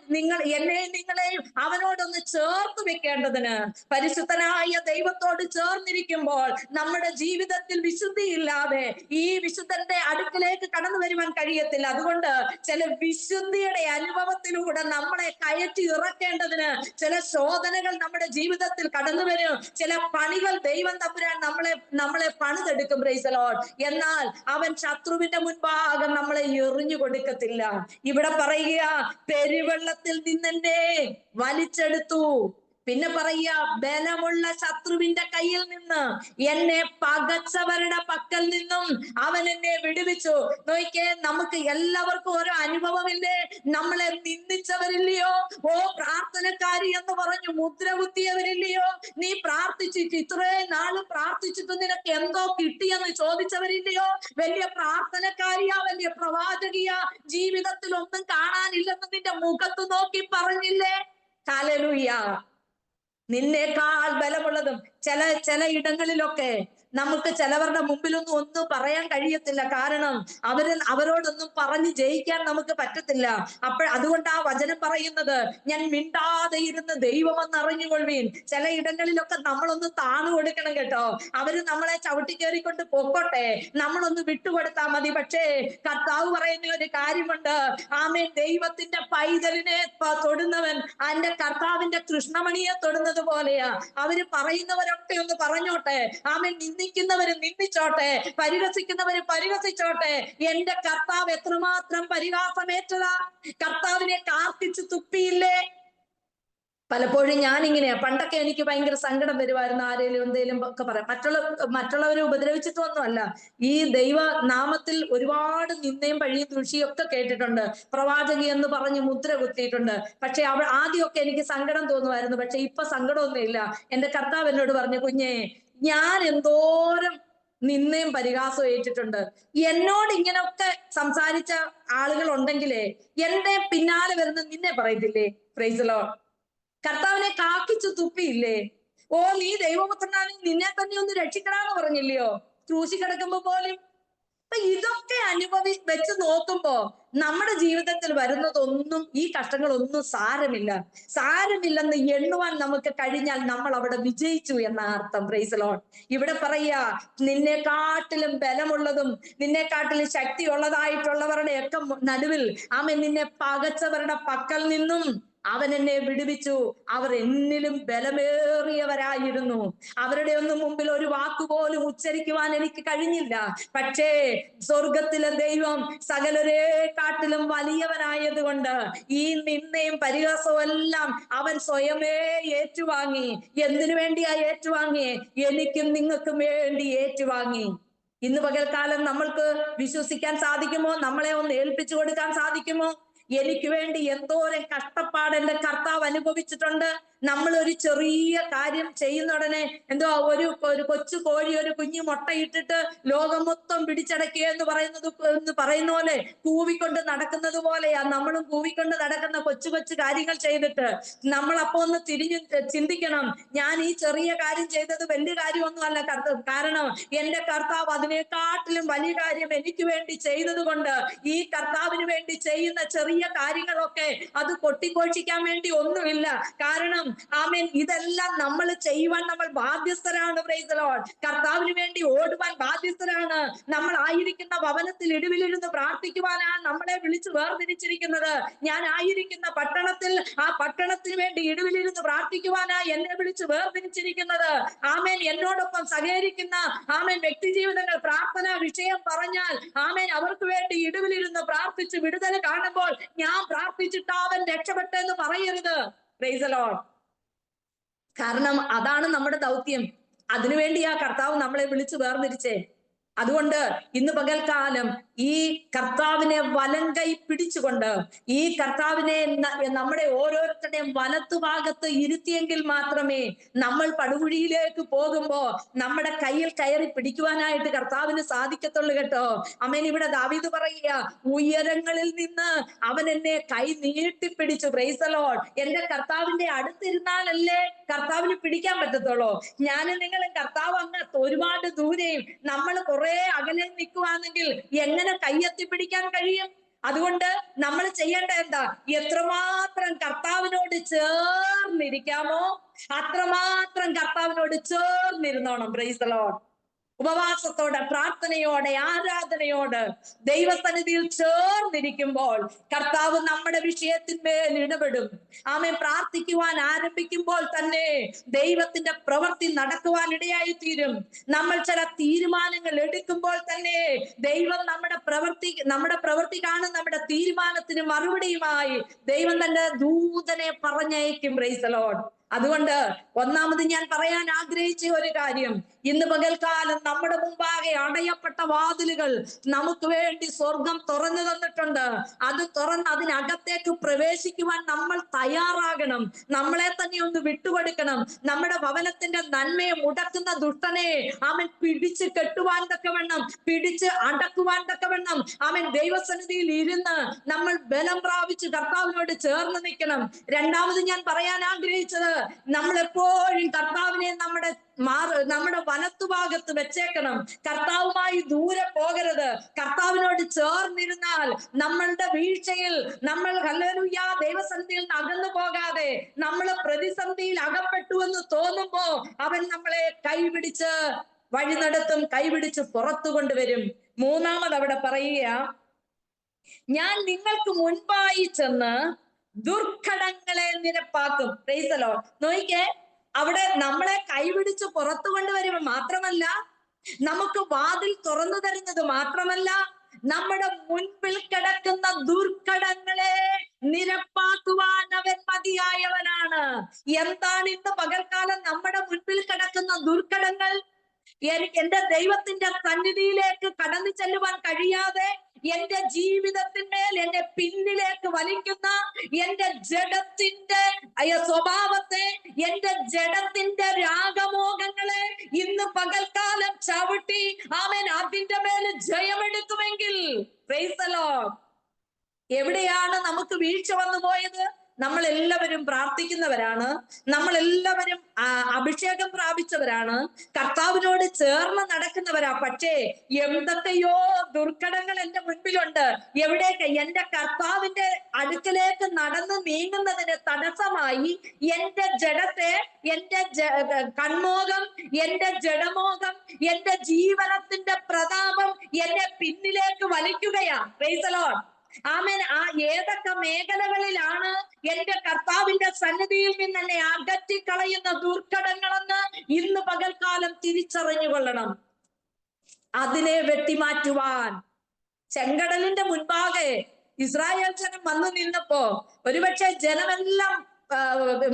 എന്നെയും നിങ്ങളെയും അവനോടൊന്ന് ചേർത്ത് വെക്കേണ്ടതിന്. പരിശുദ്ധനായ ദൈവത്തോട് ചേർന്നിരിക്കുമ്പോൾ നമ്മുടെ ജീവിതത്തിൽ വിശുദ്ധിയില്ലാതെ ഈ വിശുദ്ധന്റെ അടുക്കിലേക്ക് കടന്നു വരുവാൻ കഴിയത്തില്ല. അതുകൊണ്ട് ചില വിശുദ്ധിയുടെ അനുഭവത്തിലൂടെ നമ്മളെ കയറ്റി ഇറക്കേണ്ടതിന് ചില ശോധനകൾ നമ്മുടെ ജീവിതത്തിൽ കടന്നു വരും. ചില പണികൾ ദൈവം തമ്പുരാൻ നമ്മളെ പണിതെടുക്കും. Price the Lord. എന്നാൽ അവൻ ശത്രുവിന്റെ മുൻപാകെ നമ്മളെ എറിഞ്ഞു കൊടുക്കത്തില്ല. ഇവിടെ പറയുക, പെരുവെള്ളത്തിൽ നിന്നെ വലിച്ചെടുത്തു. പിന്നെ പറയുക, ബലമുള്ള ശത്രുവിന്റെ കയ്യിൽ നിന്ന്, എന്നെ പകച്ചവരുടെ പക്കൽ നിന്നും അവൻ എന്നെ വിടുവിച്ചു. നോക്കിക്കേ, നമുക്ക് എല്ലാവർക്കും ഓരോ അനുഭവമില്ലേ? നമ്മളെ നിന്ദിച്ചവരില്ലയോ? ഓ പ്രാർത്ഥനക്കാരി എന്ന് പറഞ്ഞു മുദ്ര കുത്തിയവരില്ലയോ? നീ പ്രാർത്ഥിച്ചിട്ട് ഇത്രയും നാളും പ്രാർത്ഥിച്ചിട്ട് നിനക്ക് എന്തോ കിട്ടിയെന്ന് ചോദിച്ചവരില്ലയോ? വലിയ പ്രാർത്ഥനക്കാരിയാ, വലിയ പ്രവാചകിയാ, ജീവിതത്തിൽ ഒന്നും കാണാനില്ലെന്ന് നിന്റെ മുഖത്ത് നോക്കി പറഞ്ഞില്ലേ? ഹല്ലേലൂയ. നിന്നേക്കാൾ ബലമുള്ളതും ചില ഇടങ്ങളിലൊക്കെ നമുക്ക് ചിലവരുടെ മുമ്പിലൊന്നും ഒന്നും പറയാൻ കഴിയത്തില്ല. കാരണം അവരോടൊന്നും പറഞ്ഞ് ജയിക്കാൻ നമുക്ക് പറ്റത്തില്ല. അതുകൊണ്ട് ആ വചനം പറയുന്നത്, ഞാൻ മിണ്ടാതെ ഇരുന്ന് ദൈവമെന്ന് അറിഞ്ഞുകൊള്ളുവീൻ. ചില ഇടങ്ങളിലൊക്കെ നമ്മളൊന്ന് താണു കൊടുക്കണം കേട്ടോ. അവര് നമ്മളെ ചവിട്ടിക്കേറിക്കൊണ്ട് പൊക്കോട്ടെ, നമ്മളൊന്ന് വിട്ടുകൊടുത്താൽ മതി. പക്ഷേ കർത്താവ് പറയുന്ന ഒരു കാര്യമുണ്ട്, ആമേൻ ദൈവത്തിന്റെ പൈതലിനെ തൊടുന്നവൻ എന്റെ കർത്താവിന്റെ കൃഷ്ണമണിയെ തൊടുന്നത് പോലെയാ. അവര് പറയുന്നവരൊക്കെ ഒന്ന് പറഞ്ഞോട്ടെ, ആമേൻ നിന്ദിക്കുന്നവര് നിന്ദിച്ചോട്ടെ, പരിഹസിക്കുന്നവര് പരിഹസിച്ചോട്ടെ. എന്റെ കർത്താവ് എത്രമാത്രം പരിഹാസമേറ്റതാ. കർത്താവിനെ കാർക്കിച്ചു തുപ്പിയില്ലേ? പലപ്പോഴും ഞാനിങ്ങനെയാ. പണ്ടൊക്കെ എനിക്ക് ഭയങ്കര സങ്കടം വരുമായിരുന്നു. ആരെങ്കിലും എന്തെങ്കിലും ഒക്കെ പറയാം. മറ്റുള്ളവരെ ഉപദ്രവിച്ചിട്ടൊന്നുമല്ല, ഈ ദൈവ നാമത്തിൽ ഒരുപാട് നിന്ദയും പഴിയും ദൂഷിയും ഒക്കെ കേട്ടിട്ടുണ്ട്. പ്രവാചകി എന്ന് പറഞ്ഞ് മുദ്ര കുത്തിയിട്ടുണ്ട്. പക്ഷെ ആദ്യമൊക്കെ എനിക്ക് സങ്കടം തോന്നുമായിരുന്നു. പക്ഷെ ഇപ്പൊ സങ്കടമൊന്നുമില്ല. എന്റെ കർത്താവ് എന്നോട് പറഞ്ഞു, കുഞ്ഞേ, ഞാൻ എന്തോരം നിന്നയും പരിഹാസവും ഏറ്റിട്ടുണ്ട്. എന്നോട് ഇങ്ങനെയൊക്കെ സംസാരിച്ച ആളുകൾ ഉണ്ടെങ്കിലേ എന്റെ പിന്നാലെ വരുന്ന നിന്നെ പറയത്തില്ലേ? Price the Lord. കർത്താവിനെ കാക്കിച്ചു തുപ്പിയില്ലേ? ഓ നീ ദൈവപുത്രനാണെങ്കിൽ നിന്നെ തന്നെ ഒന്ന് രക്ഷിക്കണമെന്ന് പറഞ്ഞില്ലയോ? ക്രൂശി കിടക്കുമ്പോ പോലും അപ്പൊ ഇതൊക്കെ വെച്ച് നോക്കുമ്പോ നമ്മുടെ ജീവിതത്തിൽ വരുന്നതൊന്നും, ഈ കഷ്ടങ്ങളൊന്നും സാരമില്ലെന്ന് എണ്ണുവാൻ നമുക്ക് കഴിഞ്ഞാൽ നമ്മൾ അവിടെ വിജയിച്ചു എന്ന അർത്ഥം. Praise Lord. ഇവിടെ പറയാ, നിന്നെക്കാട്ടിലും ബലമുള്ളതും നിന്നെക്കാട്ടിലും ശക്തിയുള്ളതായിട്ടുള്ളവരുടെ ഒക്കെ നടുവിൽ ആമേൻ നിന്നെ പകച്ചവരുടെ പക്കൽ നിന്നും അവൻ എന്നെ വിടുവിച്ചു. അവർ എന്നിലും ബലമേറിയവരായിരുന്നു. അവരുടെ ഒന്നും മുമ്പിൽ ഒരു വാക്കുപോലും ഉച്ചരിക്കുവാൻ എനിക്ക് കഴിഞ്ഞില്ല. പക്ഷേ സ്വർഗത്തിലെ ദൈവം സകലരെക്കാട്ടിലും വലിയവനായതുകൊണ്ട് ഈ നിന്ദയും പരിഹാസവും എല്ലാം അവൻ സ്വയമേ ഏറ്റുവാങ്ങി. എന്തിനു വേണ്ടിയാ ഏറ്റുവാങ്ങി? എനിക്കും നിങ്ങൾക്കും വേണ്ടി ഏറ്റുവാങ്ങി. ഇന്ന് പകൽക്കാലം നമ്മൾക്ക് വിശ്വസിക്കാൻ സാധിക്കുമോ? നമ്മളെ ഒന്ന് ഏൽപ്പിച്ചു കൊടുക്കാൻ സാധിക്കുമോ? എനിക്ക് വേണ്ടി എന്തോരം കഷ്ടപ്പാട് എന്റെ കർത്താവ് അനുഭവിച്ചിട്ടുണ്ട്. നമ്മൾ ഒരു ചെറിയ കാര്യം ചെയ്യുന്ന ഉടനെ എന്തോ ഒരു കൊച്ചു കോഴി ഒരു കുഞ്ഞു മുട്ടയിട്ടിട്ട് ലോകം മൊത്തം പിടിച്ചടക്കുക എന്ന് പറയുന്ന പോലെ കൂവിക്കൊണ്ട് നടക്കുന്നത് പോലെയാ നമ്മളും കൂവിക്കൊണ്ട് നടക്കുന്ന കൊച്ചു കൊച്ചു കാര്യങ്ങൾ ചെയ്തിട്ട്. നമ്മൾ അപ്പൊ ഒന്ന് തിരിഞ്ഞു ചിന്തിക്കണം, ഞാൻ ഈ ചെറിയ കാര്യം ചെയ്തത് വലിയ കാര്യമൊന്നും അല്ല. കാരണം എന്റെ കർത്താവ് അതിനെക്കാട്ടിലും വലിയ കാര്യം എനിക്ക് വേണ്ടി ചെയ്തത് കൊണ്ട് ഈ കർത്താവിന് വേണ്ടി ചെയ്യുന്ന ചെറിയ കാര്യങ്ങളൊക്കെ അത് കൊട്ടിഘോഷിക്കാൻ വേണ്ടി ഒന്നുമില്ല. കാരണം ആമേൻ, ഇതെല്ലാം നമ്മൾ ചെയ്യുവാൻ നമ്മൾ ബാധ്യസ്ഥരാണ്. Price the Lord. കർത്താവിന് വേണ്ടി ഓടുവാൻ ബാധ്യസ്ഥരാണ്. നമ്മൾ ആയിരിക്കുന്ന ഭവനത്തിൽ ഇടിവിലിരുന്ന് പ്രാർത്ഥിക്കുവാനാണ് നമ്മളെ വിളിച്ച് വേർതിരിച്ചിരിക്കുന്നത്. ഞാൻ ആയിരിക്കുന്ന പട്ടണത്തിൽ ആ പട്ടണത്തിന് വേണ്ടി ഇടിവിലിരുന്ന് പ്രാർത്ഥിക്കുവാനാ എന്നെ വിളിച്ച് വേർതിരിച്ചിരിക്കുന്നത്. ആമേൻ, എന്നോടൊപ്പം സഹകരിക്കുന്ന ആമേൻ വ്യക്തി ജീവിതങ്ങൾ പ്രാർത്ഥന വിഷയം പറഞ്ഞാൽ ആമേൻ അവർക്ക് വേണ്ടി ഇടിവിലിരുന്ന് പ്രാർത്ഥിച്ച് വിടുതൽ കാണുമ്പോൾ ഞാൻ പ്രാർത്ഥിച്ചിട്ട് അവൻ രക്ഷപ്പെട്ടെന്ന് പറയരുത്. Price the Lord. കാരണം അതാണ് നമ്മുടെ ദൗത്യം. അതിനുവേണ്ടിയാ കർത്താവ് നമ്മളെ വിളിച്ച് വേർതിരിച്ചേ. അതുകൊണ്ട് ഇന്ന് പകൽക്കാലം ഈ കർത്താവിനെ വലങ്കൈ പിടിച്ചുകൊണ്ട് ഈ കർത്താവിനെ നമ്മുടെ ഓരോരുത്തരുടെയും വലത്തുഭാഗത്ത് ഇരുത്തിയെങ്കിൽ മാത്രമേ നമ്മൾ പടുകുഴിയിലേക്ക് പോകുമ്പോ നമ്മുടെ കയ്യിൽ കയറി പിടിക്കുവാനായിട്ട് കർത്താവിന് സാധിക്കത്തുള്ളൂ കേട്ടോ. അമ്മേൻ, ഇവിടെ ദാവീദ് പറയുക, ഉയരങ്ങളിൽ നിന്ന് അവൻ എന്നെ കൈ നീട്ടിപ്പിടിച്ചു. Price the Lord. എന്റെ കർത്താവിന്റെ അടുത്തിരുന്നാലല്ലേ കർത്താവിന് പിടിക്കാൻ പറ്റത്തുള്ളൂ. ഞാനും നിങ്ങളും കർത്താവ് അങ്ങ് ഒരുപാട് ദൂരെയും നമ്മൾ കുറെ അകലെ നിൽക്കുവാണെങ്കിൽ എങ്ങനെ കയ്യെത്തി പിടിക്കാൻ കഴിയും? അതുകൊണ്ട് നമ്മൾ ചെയ്യേണ്ട എന്താ? എത്രമാത്രം കർത്താവിനോട് ചേർന്നിരിക്കാമോ അത്രമാത്രം കർത്താവിനോട് ചേർന്നിരുന്നോണം. Praise the lord. ഉപവാസത്തോടെ, പ്രാർത്ഥനയോടെ, ആരാധനയോട് ദൈവസന്നിധിയിൽ ചേർന്നിരിക്കുമ്പോൾ കർത്താവ് നമ്മുടെ വിഷയത്തിന്മേൽ ഇടപെടും. ആമേൻ. പ്രാർത്ഥിക്കുവാൻ ആരംഭിക്കുമ്പോൾ തന്നെ ദൈവത്തിന്റെ പ്രവൃത്തി നടക്കുവാൻ ഇടയായി തീരും. നമ്മൾ ചില തീരുമാനങ്ങൾ എടുക്കുമ്പോൾ തന്നെ ദൈവം നമ്മുടെ പ്രവൃത്തി കാണും. നമ്മുടെ തീരുമാനത്തിന് മറുപടിയുമായി ദൈവം തന്റെ ദൂതനെ പറഞ്ഞയക്കും. Price the Lord. അതുകൊണ്ട് ഒന്നാമത് ഞാൻ പറയാൻ ആഗ്രഹിച്ച ഒരു കാര്യം, ഇന്ന് പകൽക്കാലം നമ്മുടെ മുമ്പാകെ അടയപ്പെട്ട വാതിലുകൾ നമുക്ക് വേണ്ടി സ്വർഗം തുറന്നു തന്നിട്ടുണ്ട്. അത് തുറന്ന് അതിനകത്തേക്ക് പ്രവേശിക്കുവാൻ നമ്മൾ തയ്യാറാകണം. നമ്മളെ തന്നെ ഒന്ന് വിട്ടുകൊടുക്കണം. നമ്മുടെ ഭവനത്തിന്റെ നന്മയെ മുടക്കുന്ന ദുഷ്ടനെ അവൻ പിടിച്ച് കെട്ടുവാൻ തക്കവണ്ണം, പിടിച്ച് അടക്കുവാൻ തക്കവണ്ണം അവൻ ദൈവസന്നിധിയിൽ ഇരുന്ന് നമ്മൾ ബലം പ്രാപിച്ച് കർത്താവിനോട് ചേർന്ന് നിൽക്കണം. രണ്ടാമത് ഞാൻ പറയാൻ ആഗ്രഹിച്ചത്, നമ്മളെപ്പോഴും കർത്താവിനെ നമ്മുടെ വലത്തുഭാഗത്ത് വെച്ചേക്കണം. കർത്താവുമായി ദൂരെ പോകരുത്. കർത്താവിനോട് ചേർന്നിരുന്നാൽ നമ്മളുടെ വീഴ്ചയിൽ നമ്മൾ ഹല്ലേലൂയ ദൈവസന്നിധിയിൽ നിന്ന് അകന്നു പോകാതെ നമ്മൾ പ്രതിസന്ധിയിൽ അകപ്പെട്ടു എന്ന് തോന്നുമ്പോ അവൻ നമ്മളെ കൈപിടിച്ച് വഴി നടത്തും, കൈപിടിച്ച് പുറത്തു കൊണ്ടുവരും. മൂന്നാമത് അവിടെ പറയുക, ഞാൻ നിങ്ങൾക്ക് മുൻപായി ചെന്ന് ദുർഘടങ്ങളെ നിരപ്പാക്കും. Praise the lord. നോക്കിക്കേ, അവിടെ നമ്മളെ കൈപിടിച്ച് പുറത്തു കൊണ്ടുവരുമ്പോ മാത്രമല്ല, നമുക്ക് വാതിൽ തുറന്നു തരുന്നത് മാത്രമല്ല, നമ്മുടെ മുൻപിൽ കിടക്കുന്ന ദുർഘടങ്ങളെ നിരപ്പാക്കുവാൻ അവൻ മതിയായവനാണ്. എന്താണ് ഇന്ന് പകൽക്കാലം നമ്മുടെ മുൻപിൽ കിടക്കുന്ന ദുർഘടങ്ങൾ? എന്റെ ദൈവത്തിന്റെ സന്നിധിയിലേക്ക് കടന്നു ചെല്ലുവാൻ കഴിയാതെ എന്റെ ജീവിതത്തിന്മേൽ എന്നെ പിന്നിലേക്ക് വലിക്കുന്ന എന്റെ ജഡത്തിന്റെ സ്വഭാവത്തെ, എന്റെ ജഡത്തിന്റെ രാഗമോഹങ്ങളെ ഇന്ന് പകൽക്കാലം ചവിട്ടി അവൻ അതിന്റെ മേൽ ജയമെടുക്കുമെങ്കിൽ, പ്രൈസ് ദി ലോർഡ്. എവിടെയാണ് നമുക്ക് വീഴ്ച വന്നു പോയത്? നമ്മൾ എല്ലാവരും പ്രാർത്ഥിക്കുന്നവരാണ്, നമ്മൾ എല്ലാവരും അഭിഷേകം പ്രാപിച്ചവരാണ്, കർത്താവിനോട് ചേർന്ന് നടക്കുന്നവരാ. പക്ഷേ എന്തൊക്കെയോ ദുർഘടങ്ങൾ എന്റെ മുൻപിലുണ്ട്. എവിടേക്ക്? എന്റെ കർത്താവിന്റെ അടുക്കലേക്ക് നടന്ന് നീങ്ങുന്നതിന് തടസ്സമായി എന്റെ ജഡത്തെ, എന്റെ കൺമോഹം, എന്റെ ജഡമോഹം, എന്റെ ജീവനത്തിന്റെ പ്രതാപം എന്നെ പിന്നിലേക്ക് വലിക്കുകയാ. Praise the lord. ആമേൻ. ആ ഏതൊക്കെ മേഖലകളിലാണ് എന്റെ കർത്താവിന്റെ സന്നിധിയിൽ നിന്ന് എന്നെ അകറ്റിക്കളയുന്ന ദുർഘടങ്ങളെന്ന് ഇന്ന് പകൽക്കാലം തിരിച്ചറിഞ്ഞുകൊള്ളണം. അതിനെ വെട്ടിമാറ്റുവാൻ ചെങ്കടലിന്റെ മുൻപാകെ ഇസ്രായേൽ ജനം വന്നു നിന്നപ്പോ ഒരുപക്ഷെ ജനമെല്ലാം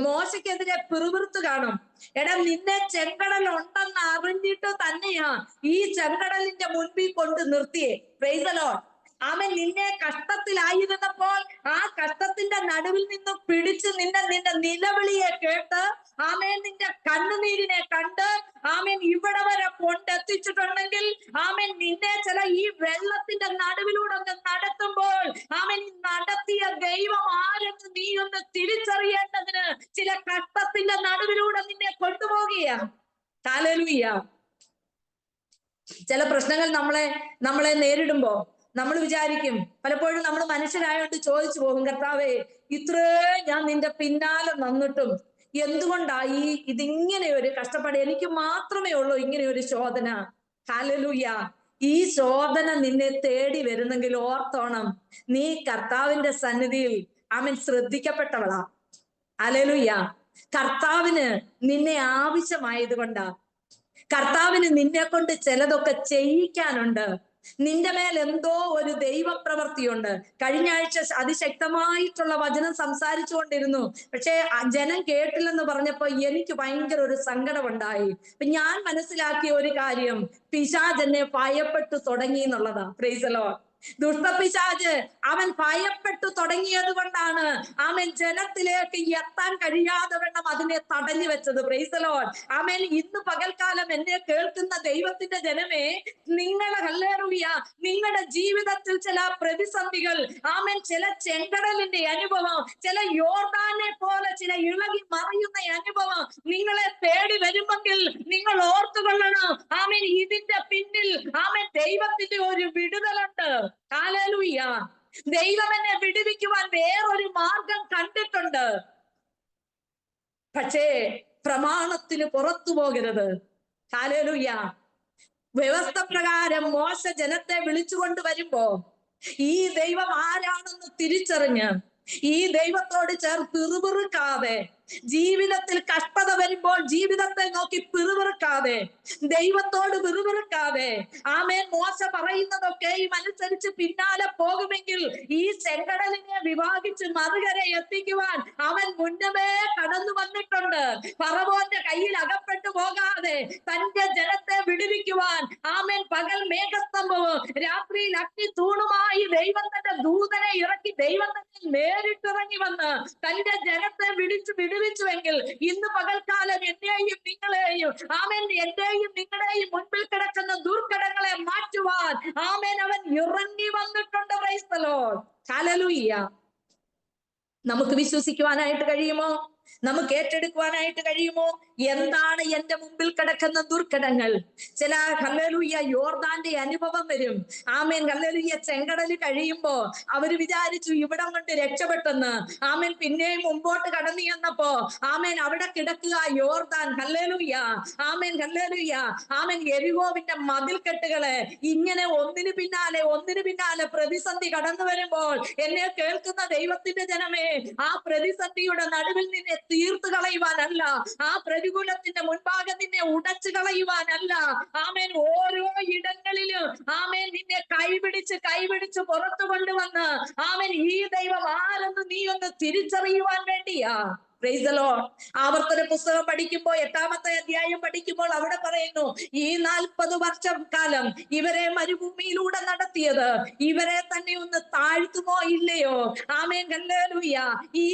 മോശയ്ക്കെതിരെ പിറുപിറുത്ത് കാണും. എടാ, നിന്നെ ചെങ്കടൽ ഉണ്ടെന്ന് അറിഞ്ഞിട്ട് തന്നെയാ ഈ ചെങ്കടലിന്റെ മുൻപിൽ കൊണ്ട് നിർത്തിയേ. Praise the lord. ആമേൻ. നിന്നെ കഷ്ടത്തിലായിരുന്നപ്പോൾ ആ കഷ്ടത്തിന്റെ നടുവിൽ നിന്ന് പിടിച്ച് നിന്റെ നിലവിളിയെ കേട്ട്, ആമേൻ, നിന്റെ കണ്ണുനീരിനെ കണ്ട്, ആമേൻ, ഇവിടെ വരെ കൊണ്ടെത്തിച്ചിട്ടുണ്ടെങ്കിൽ, ആമേൻ, നിന്നെ ചില ഈ വെള്ളത്തിന്റെ നടുവിലൂടെ ഒന്ന് നടത്തുമ്പോൾ, ആമേൻ, നടത്തിയ ദൈവം ആരെന്ന് നീ ഒന്ന് തിരിച്ചറിയേണ്ടതിന് ചില കഷ്ടത്തിന്റെ നടുവിലൂടെ നിന്നെ കൊണ്ടുപോകുകയാണ്. ഹല്ലേലൂയ. ചില പ്രശ്നങ്ങൾ നമ്മളെ നേരിടുമ്പോ നമ്മൾ വിചാരിക്കും, പലപ്പോഴും നമ്മൾ മനുഷ്യരായോണ്ട് ചോദിച്ചു പോകും, കർത്താവേ, ഇത്രേ ഞാൻ നിന്റെ പിന്നാലെ നിന്നിട്ടും എന്തുകൊണ്ടായി ഇതിങ്ങനെ ഒരു കഷ്ടപ്പാട്? എനിക്ക് മാത്രമേ ഉള്ളൂ ഇങ്ങനെ ഒരു ശോധന. ഹല്ലേലൂയ. ഈ ശോധന നിന്നെ തേടി വരുന്നെങ്കിൽ ഓർത്തോണം, നീ കർത്താവിന്റെ സന്നിധിയിൽ ആമേൻ ശ്രദ്ധിക്കപ്പെട്ടവളാ. ഹല്ലേലൂയ. കർത്താവിന് നിന്നെ ആവശ്യമായത് കൊണ്ടാ. കർത്താവിന് നിന്നെ കൊണ്ട് ചിലതൊക്കെ ചെയ്യിക്കാനുണ്ട്. നിന്റെ മേൽ എന്തോ ഒരു ദൈവപ്രവൃത്തിയുണ്ട്. കഴിഞ്ഞ ആഴ്ച അതിശക്തമായിട്ടുള്ള വചനം സംസാരിച്ചു കൊണ്ടിരുന്നു. പക്ഷെ ജനം കേട്ടില്ലെന്ന് പറഞ്ഞപ്പോ എനിക്ക് ഭയങ്കര ഒരു സങ്കടമുണ്ടായി. അപ്പൊ ഞാൻ മനസ്സിലാക്കിയ ഒരു കാര്യം, പിശാച് എന്നെ ഭയപ്പെട്ടു തുടങ്ങി എന്നുള്ളതാ. Price the Lord. ദുഷ്ടപിശാച് അവൻ ഭയപ്പെട്ടു തുടങ്ങിയത് കൊണ്ടാണ് അവൻ ജനത്തിലേക്ക് എത്താൻ കഴിയാതെ വണ്ണം അതിനെ തടഞ്ഞു വെച്ചത്. Praise the lord. ആമേൻ. ഇന്ന് പകൽക്കാലം എന്നെ കേൾക്കുന്ന ദൈവത്തിന്റെ ജനമേ, നിങ്ങളുടെ ഹല്ലേലൂയ, നിങ്ങളുടെ ജീവിതത്തിൽ ചില പ്രതിസന്ധികൾ, ആമേൻ, ചില ചെങ്കടലിന്റെ അനുഭവം, ചില യോർദാനെ പോലെ ചില ഇളകി മറിയുന്ന അനുഭവം നിങ്ങളെ തേടി വരുമെങ്കിൽ നിങ്ങൾ ഓർത്തുകൊള്ളണം, ആമേൻ, ഇതിന്റെ പിന്നിൽ ആമേൻ ദൈവത്തിന്റെ ഒരു വിടുതലുണ്ട്. ഹല്ലേലൂയ. ദൈവം എന്നെ വിടുവിക്കുവാൻ വേറൊരു മാർഗം കണ്ടിട്ടുണ്ട്. പക്ഷേ പ്രമാണത്തിന് പുറത്തു പോകരുത്. ഹല്ലേലൂയ. വ്യവസ്ഥ പ്രകാരം മോശ ജനത്തെ വിളിച്ചുകൊണ്ട് വരുമ്പോ ഈ ദൈവം ആരാണെന്ന് തിരിച്ചറിഞ്ഞ് ഈ ദൈവത്തോട് ചേർന്ന് പിറുപിറുക്കാതെ, ജീവിതത്തിൽ കഷ്ടത വരുമ്പോൾ ജീവിതത്തെ നോക്കി പിറുപിറുക്കാതെ, ദൈവത്തോട് പിറുപിറുക്കാതെ, ആമേൻ, മോശ പറയുന്നതൊക്കെയും അനുസരിച്ച് പിന്നാലെ പോകുമെങ്കിൽ ഈ ചെങ്കടലിനെ വിഭാഗിച്ച് മറുകര എത്തിക്കുവാൻ അവൻ മുന്നമേ കടന്നു വന്നിട്ടുണ്ട്. ഫറവോന്റെ കയ്യിൽ അകപ്പെട്ടു പോകാതെ തന്റെ ജനത്തെ വിടുവിക്കുവാൻ, ആമേൻ, പകൽ മേഘസ്തംഭവും രാത്രിയിൽ അഗ്നി തൂണുമായി ദൈവം തന്റെ ദൂതനെ ഇറക്കി, ദൈവം തന്നെ നേരിട്ടിറങ്ങി വന്ന് തന്റെ ജനത്തെ വിടുവിച്ചുവെങ്കിൽ ഇന്ന് പകൽക്കാലം എന്നെയും നിങ്ങളെയും, ആമേൻ, എന്റെയും നിങ്ങളുടെയും മുൻപിൽ കിടക്കുന്ന ദുർഘടങ്ങളെ മാറ്റുവാൻ, ആമേൻ, അവൻ ഇറങ്ങി വന്നിട്ടുണ്ട്. Praise the Lord. ഹല്ലേലൂയ. നമുക്ക് വിശ്വസിക്കുവാനായിട്ട് കഴിയുമോ? നമുക്ക് ഏറ്റെടുക്കുവാനായിട്ട് കഴിയുമോ? എന്താണ് എന്റെ മുമ്പിൽ കിടക്കുന്ന ദുർഘടങ്ങൾ? ചില ഹല്ലേലൂയ യോർദാന്റെ അനുഭവം വരും. ആമേൻ. ഹല്ലേലൂയ. ചെങ്കടൽ കഴിയുമ്പോ അവര് വിചാരിച്ചു ഇവിടം കൊണ്ട് രക്ഷപ്പെട്ടെന്ന്. ആമേൻ. പിന്നെയും മുമ്പോട്ട് കടന്നു ചെന്നപ്പോ, ആമേൻ, അവിടെ കിടക്കുക യോർദാൻ. ഹല്ലേലൂയ. ആമേൻ. ഹല്ലേലൂയ. ആമേൻ. യെരിഹോവിന്റെ മതിൽക്കെട്ടുകളെ ഇങ്ങനെ ഒന്നിനു പിന്നാലെ പ്രതിസന്ധി കടന്നു വരുമ്പോൾ എന്നെ കേൾക്കുന്ന ദൈവത്തിന്റെ ജനമേ, ആ പ്രതിസന്ധിയുടെ നടുവിൽ നിന്നെ തീർത്തു കളയുവാനല്ല, ആ പ്രതികൂലത്തിന്റെ മുൻപാകെ നിന്നെ ഉടച്ചു കളയുവാനല്ല, ആമേൻ, ഓരോ ഇടങ്ങളിലും ആമേൻ നിന്നെ കൈപിടിച്ച് പുറത്തു കൊണ്ടുവന്ന്, ആമേൻ, ഈ ദൈവം ആരെന്ന് നീ ഒന്ന് തിരിച്ചറിയുവാൻ വേണ്ടിയാ. Price the Lord. ആവർത്തന പുസ്തകം പഠിക്കുമ്പോൾ 8-ാമത്തെ അധ്യായം പഠിക്കുമ്പോൾ അവിടെ പറയുന്നു, ഈ 40 വർഷം കാലം ഇവരെ മരുഭൂമിയിലൂടെ നടത്തിയത് ഇവരെ തന്നെ ഒന്ന് താഴ്ത്തുമോ ഇല്ലയോ? ആമേൻ, ഹല്ലേലൂയ. ഈ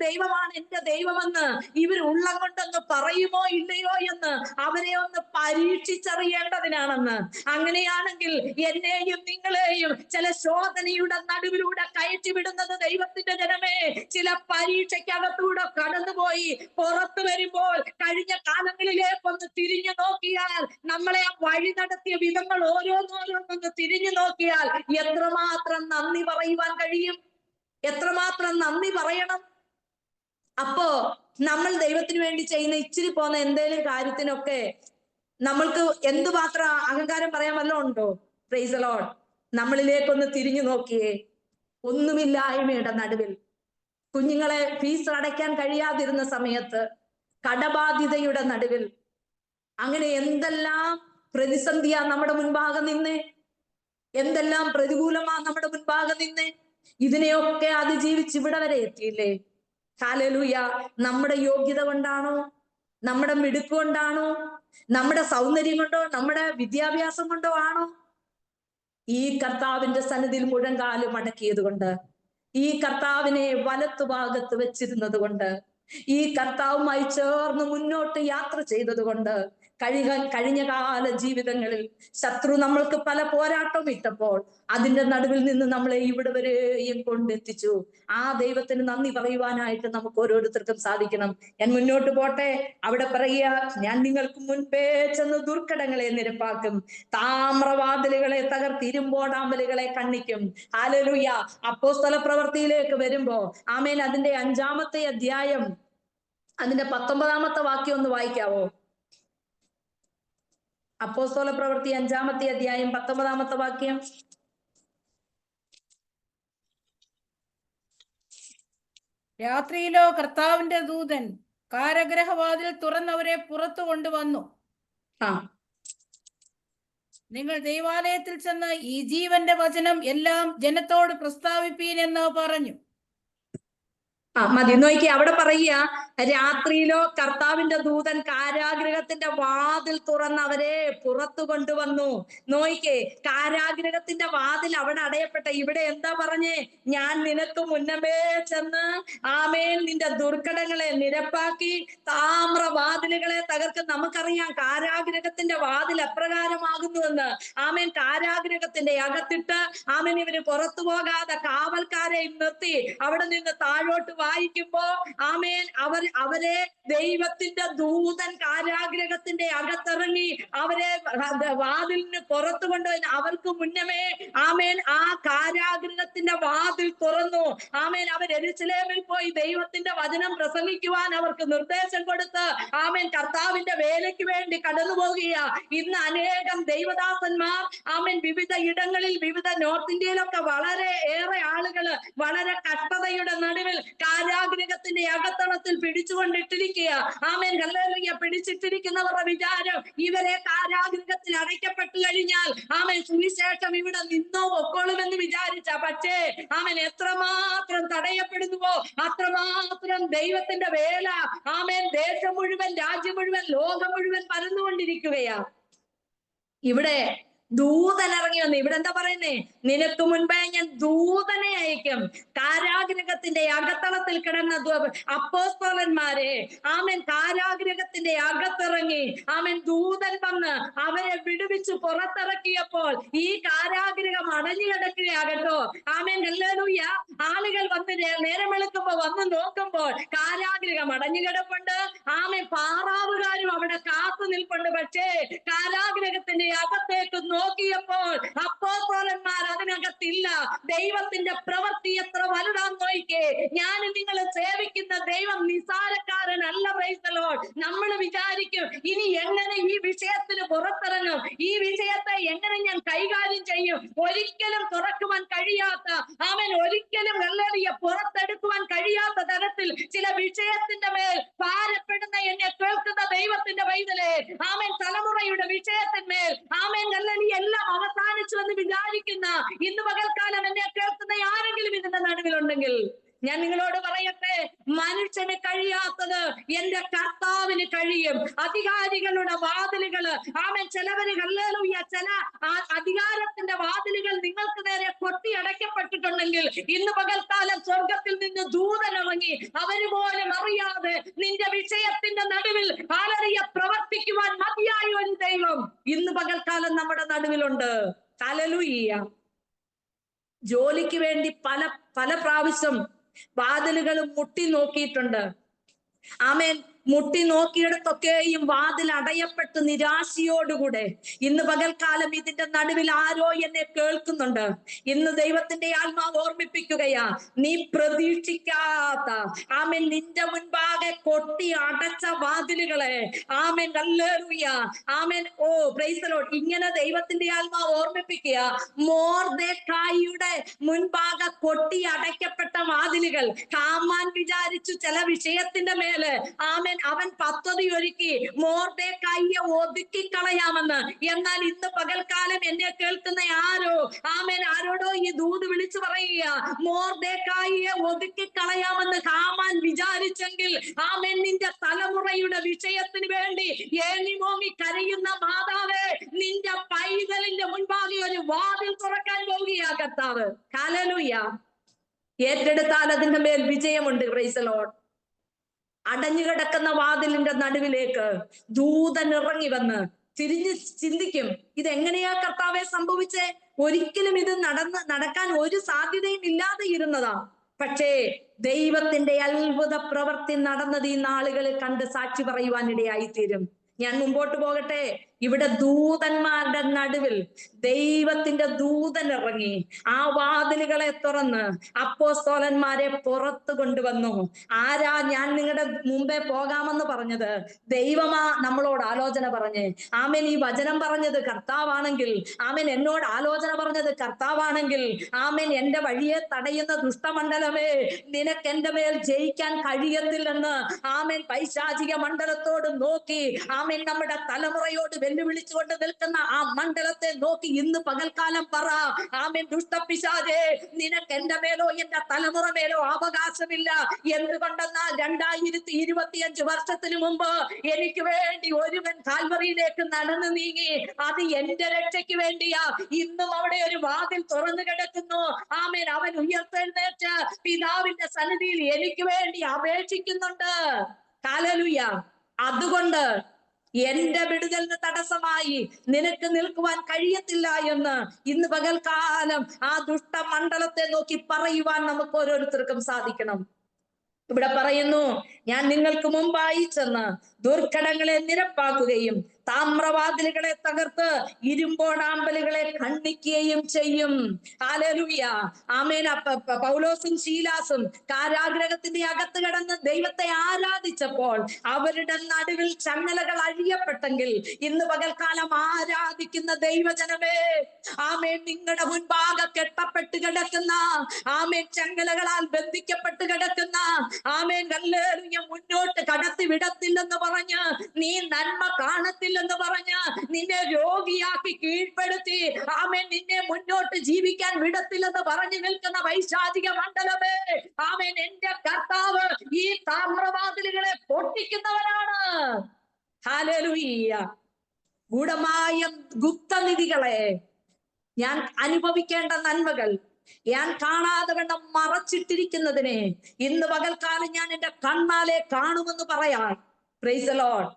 ദൈവമാണ് എന്റെ ദൈവമെന്ന് ഇവർ ഉള്ളം കൊണ്ടൊന്ന് പറയുമോ ഇല്ലയോ എന്ന് അവരെ ഒന്ന് പരീക്ഷിച്ചറിയേണ്ടതിനാണെന്ന്. അങ്ങനെയാണെങ്കിൽ എന്നെയും നിങ്ങളെയും ചില ശോധനയുടെ നടുവിലൂടെ കയറ്റിവിടുന്നത് ദൈവത്തിന്റെ ജനമേ, ചില പരീക്ഷയ്ക്കകത്തൂടെ കടന്നുപോയി പുറത്തു വരുമ്പോൾ കഴിഞ്ഞ കാലങ്ങളിലേക്കൊന്ന് തിരിഞ്ഞു നോക്കിയാൽ, നമ്മളെ ആ വഴി നടത്തിയ വിധങ്ങൾ ഓരോന്നോരോന്നൊന്ന് തിരിഞ്ഞു നോക്കിയാൽ എത്രമാത്രം നന്ദി പറയുവാൻ കഴിയും, എത്രമാത്രം നന്ദി പറയണം. അപ്പോ നമ്മൾ ദൈവത്തിന് വേണ്ടി ചെയ്യുന്ന ഇച്ചിരി പോന്ന എന്തേലും കാര്യത്തിനൊക്കെ നമ്മൾക്ക് എന്തുമാത്രം അഹങ്കാരം പറയാൻ വല്ലതും ഉണ്ടോ? Price the Lord. നമ്മളിലേക്കൊന്ന് തിരിഞ്ഞു നോക്കിയേ. ഒന്നുമില്ലായ്മയുടെ നടുവിൽ, കുഞ്ഞുങ്ങളെ ഫീസ് അടയ്ക്കാൻ കഴിയാതിരുന്ന സമയത്ത്, കടബാധ്യതയുടെ നടുവിൽ, അങ്ങനെ എന്തെല്ലാം പ്രതിസന്ധിയാ നമ്മുടെ മുൻപാകെ നിന്നേ, എന്തെല്ലാം പ്രതികൂലമാ നമ്മുടെ മുൻപാകെ നിന്നേ. ഇതിനെയൊക്കെ അതിജീവിച്ച് ഇവിടെ വരെ എത്തിയില്ലേ? ഹല്ലേലൂയ. നമ്മുടെ യോഗ്യത കൊണ്ടാണോ? നമ്മുടെ മിടുക്ക് കൊണ്ടാണോ? നമ്മുടെ സൗന്ദര്യം കൊണ്ടോ? നമ്മുടെ വിദ്യാഭ്യാസം കൊണ്ടോ ആണോ? ഈ കർത്താവിന്റെ സന്നിധിയിൽ മുഴങ്കാല് മടക്കിയത് കൊണ്ട്, ഈ കർത്താവിനെ വലത്തുഭാഗത്ത് വെച്ചിരുന്നത് കൊണ്ട്, ഈ കർത്താവുമായി ചേർന്ന് മുന്നോട്ട് യാത്ര ചെയ്തത് കൊണ്ട്, കഴിഞ്ഞ കാല ജീവിതങ്ങളിൽ ശത്രു നമ്മൾക്ക് പല പോരാട്ടം ഇട്ടപ്പോൾ അതിന്റെ നടുവിൽ നിന്ന് നമ്മളെ ഇവിടെ വരെയും കൊണ്ടെത്തിച്ചു. ആ ദൈവത്തിന് നന്ദി പറയുവാനായിട്ട് നമുക്ക് ഓരോരുത്തർക്കും സാധിക്കണം. ഞാൻ മുന്നോട്ട് പോട്ടെ. അവിടെ പറയുക, ഞാൻ നിങ്ങൾക്ക് മുൻപേ ചെന്ന് ദുർഘടങ്ങളെ നിരപ്പാക്കും, താമ്രവാതിലുകളെ തകർത്ത് ഇരുമ്പോടാമ്പലുകളെ കണ്ണിക്കും. ഹല്ലേലൂയ. അപ്പോസ്തല പ്രവൃത്തിയിലേക്ക് വരുമ്പോ ആമേൻ, അതിന്റെ 5-ാമത്തെ അധ്യായം അതിന്റെ 19-ാമത്തെ വാക്യം ഒന്ന് വായിക്കാവോ? അപ്പോസ്തല പ്രവൃത്തി 5-ാമത്തെ അധ്യായം 19-ാമത്തെ വാക്യം. രാത്രിയിലോ കർത്താവിന്റെ ദൂതൻ കാരാഗൃഹവാതിൽ തുറന്നവരെ പുറത്തു കൊണ്ടുവന്നു. നിങ്ങൾ ദൈവാലയത്തിൽ ചെന്ന് ഈ ജീവന്റെ വചനം എല്ലാം ജനത്തോട് പ്രസ്താവിപ്പീൻ എന്ന് പറഞ്ഞു. മതി. നോക്കി, അവിടെ പറയുക, രാത്രിയിലോ കർത്താവിന്റെ ദൂതൻ കാരാഗൃഹത്തിന്റെ വാതിൽ തുറന്നവരെ പുറത്തു കൊണ്ടുവന്നു. നോയിക്കേ, കാരാഗൃഹത്തിന്റെ വാതിൽ അവിടെ അടയപ്പെട്ട ഇവിടെ എന്താ പറഞ്ഞേ? ഞാൻ നിനക്ക് മുന്നമേ ചെന്ന് ആമേൻ നിന്റെ ദുർഘടങ്ങളെ നിരപ്പാക്കി താമ്രവാതിലുകളെ തകർക്കും. നമുക്കറിയാം കാരാഗൃഹത്തിന്റെ വാതിൽ എപ്രകാരമാകുന്നുവെന്ന്. ആമേൻ, കാരാഗൃഹത്തിന്റെ അകത്തിട്ട് ആമേൻ ഇവര് പുറത്തു പോകാതെ കാവൽക്കാരെ നിർത്തി അവിടെ നിന്ന് താഴോട്ട് വായിക്കുമ്പോ ആമേൻ അവരെ ദൈവത്തിന്റെ ദൂതൻ കാരാഗൃഹത്തിന്റെ അകത്തിറങ്ങി അവരെ വാതിലിന് പുറത്തു കൊണ്ടുപോയി. അവർക്ക് മുന്നമേ ആമേൻ ആ കാരാഗൃഹത്തിന്റെ വാതിൽ തുറന്നു. ആമേൻ, അവർ യെരൂശലേമിൽ പോയി ദൈവത്തിന്റെ വചനം പ്രസംഗിക്കുവാൻ അവർക്ക് നിർദ്ദേശം കൊടുത്ത് ആമേൻ കർത്താവിന്റെ വേലയ്ക്ക് വേണ്ടി കടന്നു പോകുക. ഇന്ന് അനേകം ദൈവദാസന്മാർ ആമേൻ വിവിധ ഇടങ്ങളിൽ, വിവിധ നോർത്ത് ഇന്ത്യയിലൊക്കെ വളരെ ഏറെ ആളുകള് വളരെ കഷ്ടതയുടെ നടുവിൽ കാരാഗൃഹത്തിന്റെ അകത്തളത്തിൽ പിടിച്ചുകൊണ്ടിട്ടിരിക്കുക. ആമേൻ, ഹല്ലേലൂയ. പിടിച്ചിട്ടിരിക്കുന്നവരുടെ വിചാരം ഇവരെ കാരാഗൃഹത്തിൽ അടയ്ക്കപ്പെട്ടു കഴിഞ്ഞാൽ ആമേൻ സുവിശേഷം ഇവിടെ നിന്നോ ഒക്കോളുമെന്ന് വിചാരിച്ച. പക്ഷേ ആമേൻ എത്രമാത്രം തടയപ്പെടുന്നുവോ അത്രമാത്രം ദൈവത്തിന്റെ വേല ആമേൻ ദേശം മുഴുവൻ, രാജ്യം മുഴുവൻ, ലോകം മുഴുവൻ പരന്നുകൊണ്ടിരിക്കുകയാ. ഇവിടെ ദൂതൻ ഇറങ്ങി വന്നു. ഇവിടെ എന്താ പറയുന്നേ? നിനക്ക് മുൻപേ ഞാൻ ദൂതനെ അയക്കും. കാരാഗൃഹത്തിന്റെ അകത്തളത്തിൽ കിടന്ന അപ്പോസ്തലന്മാരെ ആമേൻ കാരാഗൃഹത്തിന്റെ അകത്തിറങ്ങി ആമേൻ ദൂതൻ വന്ന് അവരെ വിടുവിച്ച് പുറത്തിറക്കിയപ്പോൾ ഈ കാരാഗൃഹം അടഞ്ഞു കിടക്കുകയാകട്ടോ. ആമേൻ, ഹല്ലേലൂയ. ആളുകൾ വന്ന് നേരം വെളുക്കുമ്പോ വന്ന് നോക്കുമ്പോൾ കാരാഗൃഹം അടഞ്ഞു കിടപ്പുണ്ട്. ആമേൻ, പാറാവുകാരും അവിടെ കാത്തു നിൽപ്പുണ്ട്. പക്ഷേ കാരാഗൃഹത്തിന്റെ അകത്തേക്ക് നോക്കിയപ്പോൾ അപ്പോസ്തലന്മാർ അതിനകത്തില്ല. ദൈവത്തിന്റെ പ്രവൃത്തി എത്ര വലുതാന്ന് നോക്കിക്കേ. ഞാൻ നിങ്ങൾ സേവിക്കുന്ന ദൈവം നിസാരക്കാരനല്ല. Price the Lord. നമ്മൾ വിചാരിക്കും ഇനി എങ്ങനെ ഈ വിഷയത്തിന് പുറത്തിറങ്ങും, ഈ വിഷയത്തെ എങ്ങനെ ഞാൻ കൈകാര്യം ചെയ്യും. ഒരിക്കലും തുറക്കുവാൻ കഴിയാത്ത ആമേൻ, ഒരിക്കലും ഹല്ലേലൂയ പുറത്തെടുക്കുവാൻ കഴിയാത്ത തരത്തിൽ ചില വിഷയത്തിന്റെ മേൽ ഭാരപ്പെടുന്ന എന്നെ കേൾക്കുന്ന ദൈവത്തിന്റെ പൈതലേ, ആമേൻ തലമുറയുടെ വിഷയത്തിന്മേൽ ആമേൻ ഹല്ലേലൂയ എല്ലാം അവസാനിച്ചു എന്ന് വിചാരിക്കുന്ന ഇന്ന് പകൽക്കാലം എന്നെ കേൾക്കുന്ന ആരെങ്കിലും ഇതിന്റെ നടുവിലുണ്ടെങ്കിൽ ഞാൻ നിങ്ങളോട് പറയട്ടെ, കർത്താവിന് കഴിയും. അധികാരികളുടെ വാതിലുകള്, ആമേൻ, ചിലവര് ഹല്ലേലൂയ, ചില അധികാരത്തിന്റെ വാതിലുകൾ നിങ്ങൾക്ക് നേരെ കൊട്ടി അടയ്ക്കപ്പെട്ടിട്ടുണ്ടെങ്കിൽ ഇന്ന് പകൽക്കാലം സ്വർഗത്തിൽ നിന്ന് ദൂതൻ ഇറങ്ങി അവര് പോലും അറിയാതെ നിന്റെ വിഷയത്തിന്റെ നടുവിൽ ഹല്ലേലൂയ പ്രവർത്തിക്കുവാൻ മതിയായ ഒരു ദൈവം ഇന്ന് പകൽക്കാലം നമ്മുടെ നടുവിലുണ്ട്. ഹല്ലേലൂയ. ജോലിക്ക് വേണ്ടി പല പ്രാവശ്യം വാതിലുകൾ മുട്ടി നോക്കിയിട്ടുണ്ട്. ആമേൻ. മുട്ടി നോക്കിയിടത്തൊക്കെയും വാതിൽ അടയപ്പെട്ട് നിരാശയോടുകൂടെ ഇന്ന് പകൽക്കാലം ഇതിന്റെ നടുവിൽ ആരോ എന്നെ കേൾക്കുന്നുണ്ട്. ഇന്ന് ദൈവത്തിന്റെ ആത്മാവ് ഓർമ്മിപ്പിക്കുകയാ, നീ പ്രതീക്ഷിക്കാത്ത, ആമേൻ, നിന്റെ മുൻപാകെ കൊട്ടി അടച്ച വാതിലുകളെ, ആമേൻ, ഹല്ലേലൂയ, ആമേൻ, ഓ പ്രൈസ് ദി ലോർഡ്, ഇങ്ങനെ ദൈവത്തിന്റെ ആത്മാവ് ഓർമ്മിപ്പിക്കുക, മൊർദെഖായിയുടെ മുൻപാകെ കൊട്ടി അടയ്ക്കപ്പെട്ട വാതിലുകൾ. ഹാമാൻ വിചാരിച്ചു ചില വിഷയത്തിന്റെ മേല്, ആമേൻ, അവൻ പദ്ധതി ഒരുക്കി മൊർദെഖായിയെ ഒതുക്കി കളയാമെന്ന്. എന്നാൽ ഇന്ന് പകൽക്കാലം എന്നെ കേൾക്കുന്ന ആരോ, ആമേൻ, ആരോടോ ഈ ദൂത് വിളിച്ചു പറയുക, മൊർദെഖായിയെ ഒതുക്കി കളയാമെന്ന് ഹാമാൻ വിചാരിച്ചെങ്കിൽ, ആമേൻ, നിന്റെ തലമുറയുടെ വിഷയത്തിന് വേണ്ടി ഏണിമോങ്ങി കരയുന്ന മാതാവേ, നിന്റെ പൈതലിന്റെ മുൻപാകെ ഒരു വാതിൽ തുറക്കാൻ പോവുകയാ കർത്താവ്. ഹല്ലേലൂയ. ഏറ്റെടുത്താൽ അതിന്റെ മേൽ വിജയമുണ്ട്. Praise the lord. അടഞ്ഞുകിടക്കുന്ന വാതിലിന്റെ നടുവിലേക്ക് ദൂതൻ ഇറങ്ങി വന്ന് തിരിഞ്ഞ് ചിന്തിക്കും, ഇതെങ്ങനെയാ കർത്താവെ സംഭവിച്ചേ? ഒരിക്കലും ഇത് നടക്കാൻ ഒരു സാധ്യതയും ഇല്ലാതെ ഇരുന്നതാ. പക്ഷേ ദൈവത്തിന്റെ അത്ഭുത പ്രവൃത്തി നടന്നത് ഈ നാളുകളിൽ കണ്ട് സാക്ഷി പറയുവാനിടയായി തീരും. ഞാൻ മുമ്പോട്ട് പോകട്ടെ. ഇവിടെ ദൂതന്മാരുടെ നടുവിൽ ദൈവത്തിന്റെ ദൂതൻ ഇറങ്ങി ആ വാതിലുകളെ തുറന്ന് അപ്പോസ്തലന്മാരെ പുറത്തു കൊണ്ടുവന്നു. ആരാ ഞാൻ നിങ്ങളുടെ മുമ്പേ പോകാമെന്ന് പറഞ്ഞത്? ദൈവമാ നമ്മളോട് ആലോചന പറഞ്ഞേ. ആമേൻ. ഈ വചനം പറഞ്ഞത് കർത്താവാണെങ്കിൽ, ആമേൻ, എന്നോട് ആലോചന പറഞ്ഞത് കർത്താവാണെങ്കിൽ, ആമേൻ, എന്റെ വഴിയെ തടയുന്ന ദുഷ്ടമണ്ഡലമേ, നിനക്ക് എന്റെ മേൽ ജയിക്കാൻ കഴിയത്തില്ലെന്ന്, ആമേൻ, പൈശാചിക മണ്ഡലത്തോട് നോക്കി, ആമേൻ, നമ്മുടെ തലമുറയോട് വെല്ലുവിളിച്ചുകൊണ്ട് നിൽക്കുന്ന ആ മണ്ഡലത്തെ നോക്കി ഇന്ന് പകൽക്കാലം പറ, ആമേൻ, ദുഷ്ടപിശാചേ, നിനക്ക് എന്റെ മേലോ എന്റെ തലമുറ മേലോ അവകാശമില്ല. എന്തുകൊണ്ടെന്നാൽ 2025 വർഷത്തിന് മുമ്പ് എനിക്ക് വേണ്ടി ഒരുവൻ കാൽവറിയിലേക്ക് നടന്നു നീങ്ങി. അത് എന്റെ രക്ഷയ്ക്ക് വേണ്ടിയാ. ഇന്നും അവിടെ ഒരു വാതിൽ തുറന്നു കിടക്കുന്നു. ആമേൻ. അവൻ ഉയർത്തെഴുന്നേറ്റ് പിതാവിന്റെ സന്നിധിയിൽ എനിക്ക് വേണ്ടി അപേക്ഷിക്കുന്നുണ്ട്. ഹല്ലേലൂയ. അതുകൊണ്ട് എന്റെ വിടുതലിന് തടസ്സമായി നിനക്ക് നിൽക്കുവാൻ കഴിയത്തില്ല എന്ന് ഇന്ന് പകൽക്കാലം ആ ദുഷ്ടമണ്ഡലത്തെ നോക്കി പറയുവാൻ നമുക്ക് ഓരോരുത്തർക്കും സാധിക്കണം. ഇവിടെ പറയുന്നു, ഞാൻ നിങ്ങൾക്ക് മുമ്പായി ചെന്ന് ദുർഘടങ്ങളെ നിരപ്പാക്കുകയും താമ്രവാതിലുകളെ തകർത്ത് ഇരുമ്പോടാമ്പലുകളെ ഖണ്ഡിക്കുകയും ചെയ്യും. ഹല്ലേലൂയ. ആമേൻ. പൗലോസും ശീലാസും കാരാഗ്രഹത്തിന്റെ അകത്ത് കിടന്ന് ദൈവത്തെ ആരാധിച്ചപ്പോൾ അവരുടെ നടുവിൽ ചങ്ങലകൾ അഴിയപ്പെട്ടെങ്കിൽ ഇന്ന് പകൽക്കാലം ആരാധിക്കുന്ന ദൈവജനമേ, ആമേൻ, നിങ്ങളുടെ മുൻപാകെ കെട്ടപ്പെട്ട് കിടക്കുന്ന, ആമേൻ, ചങ്ങലകളാൽ ബന്ധിക്കപ്പെട്ട് കിടക്കുന്ന, ആമേൻ, ഹല്ലേലൂയ, മുന്നോട്ട് കടത്തി വിടത്തില്ലെന്ന് പറഞ്ഞ്, നീ നന്മ കാണത്തില്ലെന്ന് പറഞ്ഞ്, നിന്നെ രോഗിയാക്കി കീഴ്പ്പെടുത്തി, ആമേൻ, നിന്നെ മുന്നോട്ട് ജീവിക്കാൻ വിടത്തില്ലെന്ന് പറഞ്ഞു നിൽക്കുന്ന വൈശാചിക മണ്ഡലമേ, ആമേൻ, എന്റെ കർത്താവ് ഈ താമ്രവാതിലുകളെ പൊട്ടിക്കുന്നവനാണ്. ഹല്ലേലൂയ. ഗൂഢമായ ഗുപ്തനിധികളെ, ഞാൻ അനുഭവിക്കേണ്ട നന്മകൾ ഞാൻ കാണാതെ വേണ്ട മറച്ചിട്ടിരിക്കുന്നതിനെ ഇന്ന് പകൽക്കാലം ഞാൻ എന്റെ കണ്ണാലെ കാണുമെന്ന് പറയാൻ, പ്രൈസ് ദി ലോർഡ്,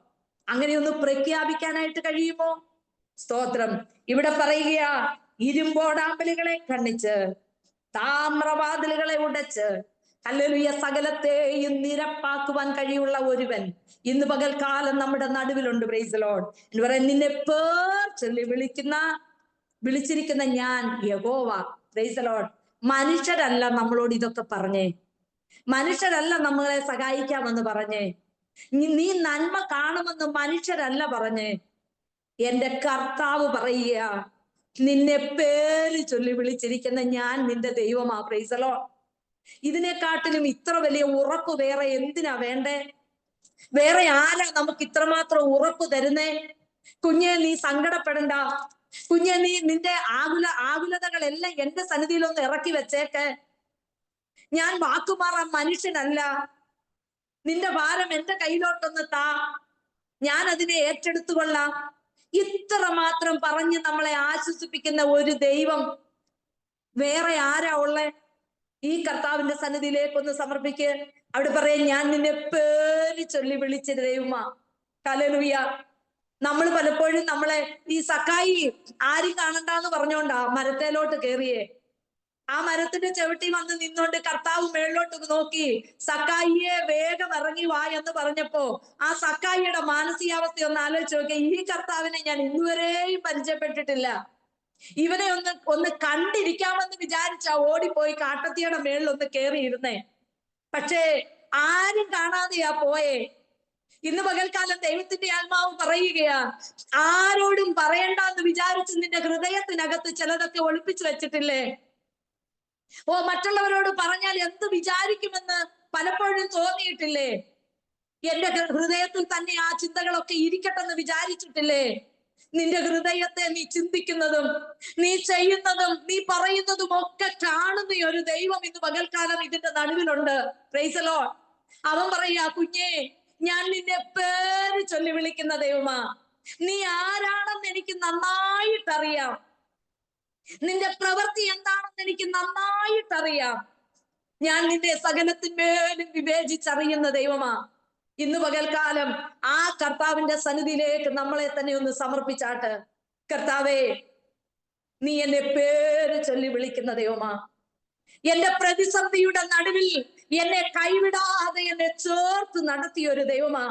അങ്ങനെയൊന്ന് പ്രഖ്യാപിക്കാനായിട്ട് കഴിയുമോ? സ്തോത്രം. ഇവിടെ പറയുക, ഇരുമ്പോടാമ്പലുകളെ ഖണ്ഡിച്ച് താമ്രവാതിലുകളെ ഉടച്ച്, ഹല്ലേലൂയ, സകലത്തെയും നിരപ്പാക്കുവാൻ കഴിയുള്ള ഒരുവൻ ഇന്ന് പകൽക്കാലം നമ്മുടെ നടുവിലുണ്ട്. Price the Lord. എന്ന് പറയാൻ, നിന്നെ പേർ ചൊല്ലി വിളിച്ചിരിക്കുന്ന ഞാൻ യഹോവ. Price the lord. മനുഷ്യരല്ല നമ്മളോട് ഇതൊക്കെ പറഞ്ഞേ, മനുഷ്യരല്ല നമ്മളെ സഹായിക്കാമെന്ന് പറഞ്ഞേ, നീ നന്മ കാണുമെന്ന് മനുഷ്യരല്ല പറഞ്ഞേ. എന്റെ കർത്താവ് പറയുക, നിന്നെ പേര് ചൊല്ലി വിളിച്ചിരിക്കുന്ന ഞാൻ നിന്റെ ദൈവമാ. Praise the lord. ഇതിനെക്കാട്ടിലും ഇത്ര വലിയ ഉറപ്പ് വേറെ എന്തിനാ വേണ്ടേ? വേറെ ആരാ നമുക്ക് ഇത്രമാത്രം ഉറപ്പ് തരുന്നേ? കുഞ്ഞെ, നീ സങ്കടപ്പെടണ്ട. കുഞ്ഞെ, നീ നിന്റെ ആകുലതകളെല്ലാം എന്റെ സന്നിധിയിലൊന്ന് ഇറക്കി വെച്ചേക്ക്. ഞാൻ വാക്കുമാറാൻ മനുഷ്യനല്ല. നിന്റെ ഭാരം എന്റെ കയ്യിലോട്ടൊന്ന് താ, ഞാൻ അതിനെ ഏറ്റെടുത്തുകൊള്ളാം. ഇത്ര മാത്രം പറഞ്ഞ് നമ്മളെ ആശ്വസിപ്പിക്കുന്ന ഒരു ദൈവം വേറെ ആരാ ഉള്ളേ? ഈ കർത്താവിന്റെ സന്നിധിയിലേക്കൊന്ന് സമർപ്പിക്ക്. അവിടെ പറയാം, ഞാൻ നിന്നെ പേര് ചൊല്ലി വിളിച്ച ദൈവമാ. ഹല്ലേലൂയ. നമ്മൾ പലപ്പോഴും നമ്മളെ ഈ സക്കായി ആരും കാണണ്ടെന്ന് പറഞ്ഞോണ്ടാ മരത്തേലോട്ട് കേറിയേ. ആ മരത്തിന്റെ ചവിട്ടി വന്ന് നിന്നോണ്ട് കർത്താവ് മേളിലോട്ട് നോക്കി, സക്കായിയെ വേഗം ഇറങ്ങി വാ എന്ന് പറഞ്ഞപ്പോ ആ സക്കായിയുടെ മാനസികാവസ്ഥ ഒന്ന് ആലോചിച്ച് നോക്കിയ, ഈ കർത്താവിനെ ഞാൻ ഇന്നുവരെയും പരിചയപ്പെട്ടിട്ടില്ല, ഇവനെ ഒന്ന് കണ്ടിരിക്കാമെന്ന് വിചാരിച്ചാ ഓടിപ്പോയി കാട്ടത്തിയുടെ മേളിൽ ഒന്ന് കേറിയിരുന്നേ. പക്ഷേ ആരും കാണാതെയാ പോയേ. ഇന്ന് പകൽക്കാലം ദൈവത്തിന്റെ ആത്മാവ് പറയുകയാ, ആരോടും പറയണ്ടെന്ന് വിചാരിച്ച് നിന്റെ ഹൃദയത്തിനകത്ത് ചിലതൊക്കെ ഒളിപ്പിച്ചു വെച്ചിട്ടില്ലേ? മറ്റുള്ളവരോട് പറഞ്ഞാൽ എന്ത് വിചാരിക്കുമെന്ന് പലപ്പോഴും തോന്നിയിട്ടില്ലേ? എന്റെ ഹൃദയത്തിൽ തന്നെ ആ ചിന്തകളൊക്കെ ഇരിക്കട്ടെന്ന് വിചാരിച്ചിട്ടില്ലേ? നിന്റെ ഹൃദയത്തെ നീ ചിന്തിക്കുന്നതും നീ ചെയ്യുന്നതും നീ പറയുന്നതും ഒക്കെ കാണുന്ന ഒരു ദൈവം ഇന്ന് പകൽക്കാലം ഇതിന്റെ നടുവിലുണ്ട്. Price the lord. അവൻ പറയാ, കുഞ്ഞേ, ഞാൻ നിന്നെ പേര് ചൊല്ലി വിളിക്കുന്ന ദൈവമാ. നീ ആരാണെന്ന് എനിക്ക് നന്നായിട്ടറിയാം. നിന്റെ പ്രവൃത്തി എന്താണെന്ന് എനിക്ക് നന്നായിട്ടറിയാം. ഞാൻ നിന്നെ സകലത്തിന്മേലും വിവേചിച്ചറിയുന്ന ദൈവമാ. ഇന്ന് പകൽക്കാലം ആ കർത്താവിന്റെ സന്നിധിയിലേക്ക് നമ്മളെ തന്നെ ഒന്ന് സമർപ്പിച്ചാട്ട്, കർത്താവേ, നീ എന്നെ പേര് ചൊല്ലി വിളിക്കുന്ന ദൈവമാ. എന്റെ പ്രതിസന്ധിയുടെ നടുവിൽ എന്നെ കൈവിടാതെ എന്നെ ചേർത്ത് നടത്തിയ ഒരു ദൈവമാ.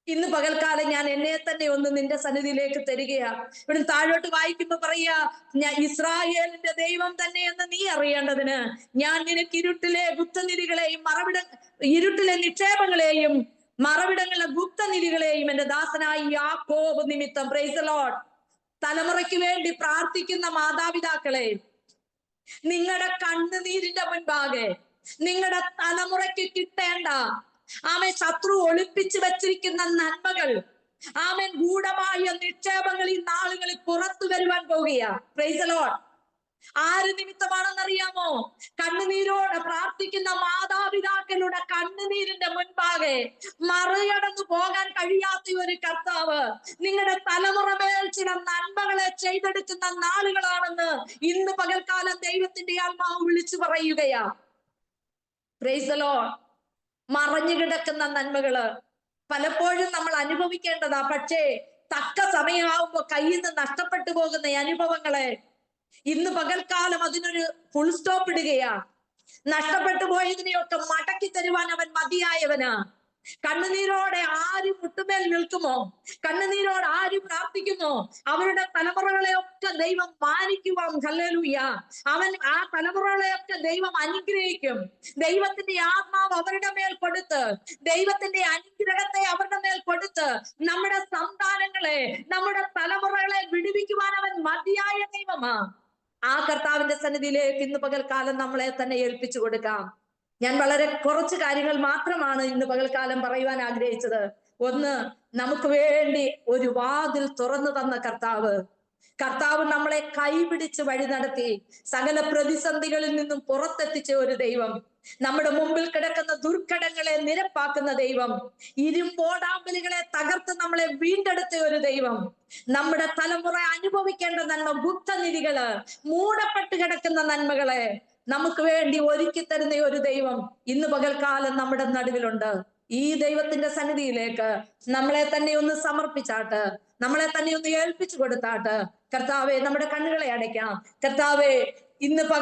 ഇന്ന് പകൽക്കാലം ഞാൻ എന്നെ തന്നെ ഒന്ന് നിന്റെ സന്നിധിയിലേക്ക് തരികയാ. ഇവിടെ താഴോട്ട് വായിക്കുമ്പോ പറയാ, ഞാൻ ഇസ്രായേലിന്റെ ദൈവം തന്നെ എന്ന് നീ അറിയേണ്ടതിന് ഞാൻ നിനക്ക് ഇരുട്ടിലെ ഗുപ്തനിധികളെയും ഇരുട്ടിലെ നിക്ഷേപങ്ങളെയും മറവിടങ്ങളിലെ ഗുപ്തനിധികളെയും എന്റെ ദാസനായി യാക്കോബ് നിമിത്തം, പ്രൈസ് ദി ലോർഡ്. തലമുറയ്ക്ക് വേണ്ടി പ്രാർത്ഥിക്കുന്ന മാതാപിതാക്കളെ, നിങ്ങളുടെ കണ്ണുനീരിന്റെ മുൻപാകെ നിങ്ങളുടെ തലമുറയ്ക്ക് കിട്ടേണ്ട ശത്രു ഒളിപ്പിച്ചു വെച്ചിരിക്കുന്ന നന്മകൾ, ഗൂഢമായ നിക്ഷേപങ്ങൾ ഈ നാളുകളിൽ പുറത്തു വരുവാൻ പോകുകയാ. Price the Lord. ആര് നിമിത്തമാണെന്നറിയാമോ? കണ്ണുനീരോടെ പ്രാർത്ഥിക്കുന്ന മാതാപിതാക്കളുടെ കണ്ണുനീരിന്റെ മുൻപാകെ മറികടന്നു പോകാൻ കഴിയാത്ത ഒരു കർത്താവ് നിങ്ങളുടെ തലമുറ മേൽ ചില നന്മകളെ ചെയ്തെടുക്കുന്ന നാളുകളാണെന്ന് ഇന്ന് പകൽക്കാലം ദൈവത്തിന്റെ ആത്മാവ് വിളിച്ചു പറയുകയാ. Price the Lord. മറഞ്ഞു കിടക്കുന്ന നന്മകള് പലപ്പോഴും നമ്മൾ അനുഭവിക്കേണ്ടതാ. പക്ഷേ തക്ക സമയമാവുമ്പോ കയ്യിൽ നിന്ന് നഷ്ടപ്പെട്ടു പോകുന്ന അനുഭവങ്ങളെ ഇന്ന് പകൽക്കാലം അതിനൊരു ഫുൾ സ്റ്റോപ്പ് ഇടുകയാ. നഷ്ടപ്പെട്ടു പോയതിനെയൊക്കെ മടക്കി തരുവാൻ അവൻ മതിയായവനാ. കണ്ണുനീരോടെ ആര് മുട്ടുമേൽ നിൽക്കുമോ, കണ്ണുനീരോട് ആര് പ്രാർത്ഥിക്കുമോ, അവരുടെ തലമുറകളെയൊക്കെ ദൈവം മാനിക്കുവാൻ. ഹല്ലേലൂയ. അവൻ ആ തലമുറകളെയൊക്കെ ദൈവം അനുഗ്രഹിക്കും. ദൈവത്തിന്റെ ആത്മാവ് അവരുടെ മേൽ കൊടുത്ത്, ദൈവത്തിന്റെ അനുഗ്രഹത്തെ അവരുടെ മേൽ കൊടുത്ത് നമ്മുടെ സന്താനങ്ങളെ, നമ്മുടെ തലമുറകളെ വിടുവിക്കുവാൻ അവൻ മതിയായ ദൈവമാ. ആ കർത്താവിന്റെ സന്നിധിയിലേക്ക് ഇന്ന് പകൽക്കാലം നമ്മളെ തന്നെ ഏൽപ്പിച്ചു കൊടുക്കാം. ഞാൻ വളരെ കുറച്ച് കാര്യങ്ങൾ മാത്രമാണ് ഇന്ന് പകൽക്കാലം പറയുവാൻ ആഗ്രഹിച്ചത്. ഒന്ന്, നമുക്ക് വേണ്ടി ഒരു വാതിൽ തുറന്നു തന്ന കർത്താവ് നമ്മളെ കൈപിടിച്ച് വഴി നടത്തി സകല പ്രതിസന്ധികളിൽ നിന്നും പുറത്തെത്തിച്ച ഒരു ദൈവം, നമ്മുടെ മുമ്പിൽ കിടക്കുന്ന ദുർഘടങ്ങളെ നിരപ്പാക്കുന്ന ദൈവം, ഇരുമ്പോടാമ്പലുകളെ തകർത്ത് നമ്മളെ വീണ്ടെടുത്ത ഒരു ദൈവം, നമ്മുടെ തലമുറ അനുഭവിക്കേണ്ട നന്മ, ഗുപ്തനിധികള്, മൂടപ്പെട്ട് കിടക്കുന്ന നന്മകളെ നമുക്ക് വേണ്ടി ഒരുക്കി തരുന്ന ഒരു ദൈവം ഇന്ന് പകൽക്കാലം നമ്മുടെ നടുവിലുണ്ട്. ഈ ദൈവത്തിന്റെ സന്നിധിയിലേക്ക് നമ്മളെ തന്നെ ഒന്ന് സമർപ്പിച്ചാട്ട്, നമ്മളെ തന്നെ ഒന്ന് ഏൽപ്പിച്ചു കൊടുത്താട്ട്, കർത്താവെ, നമ്മുടെ കണ്ണുകളെ അടയ്ക്കാം. കർത്താവെ, ഇന്ന് പകൽ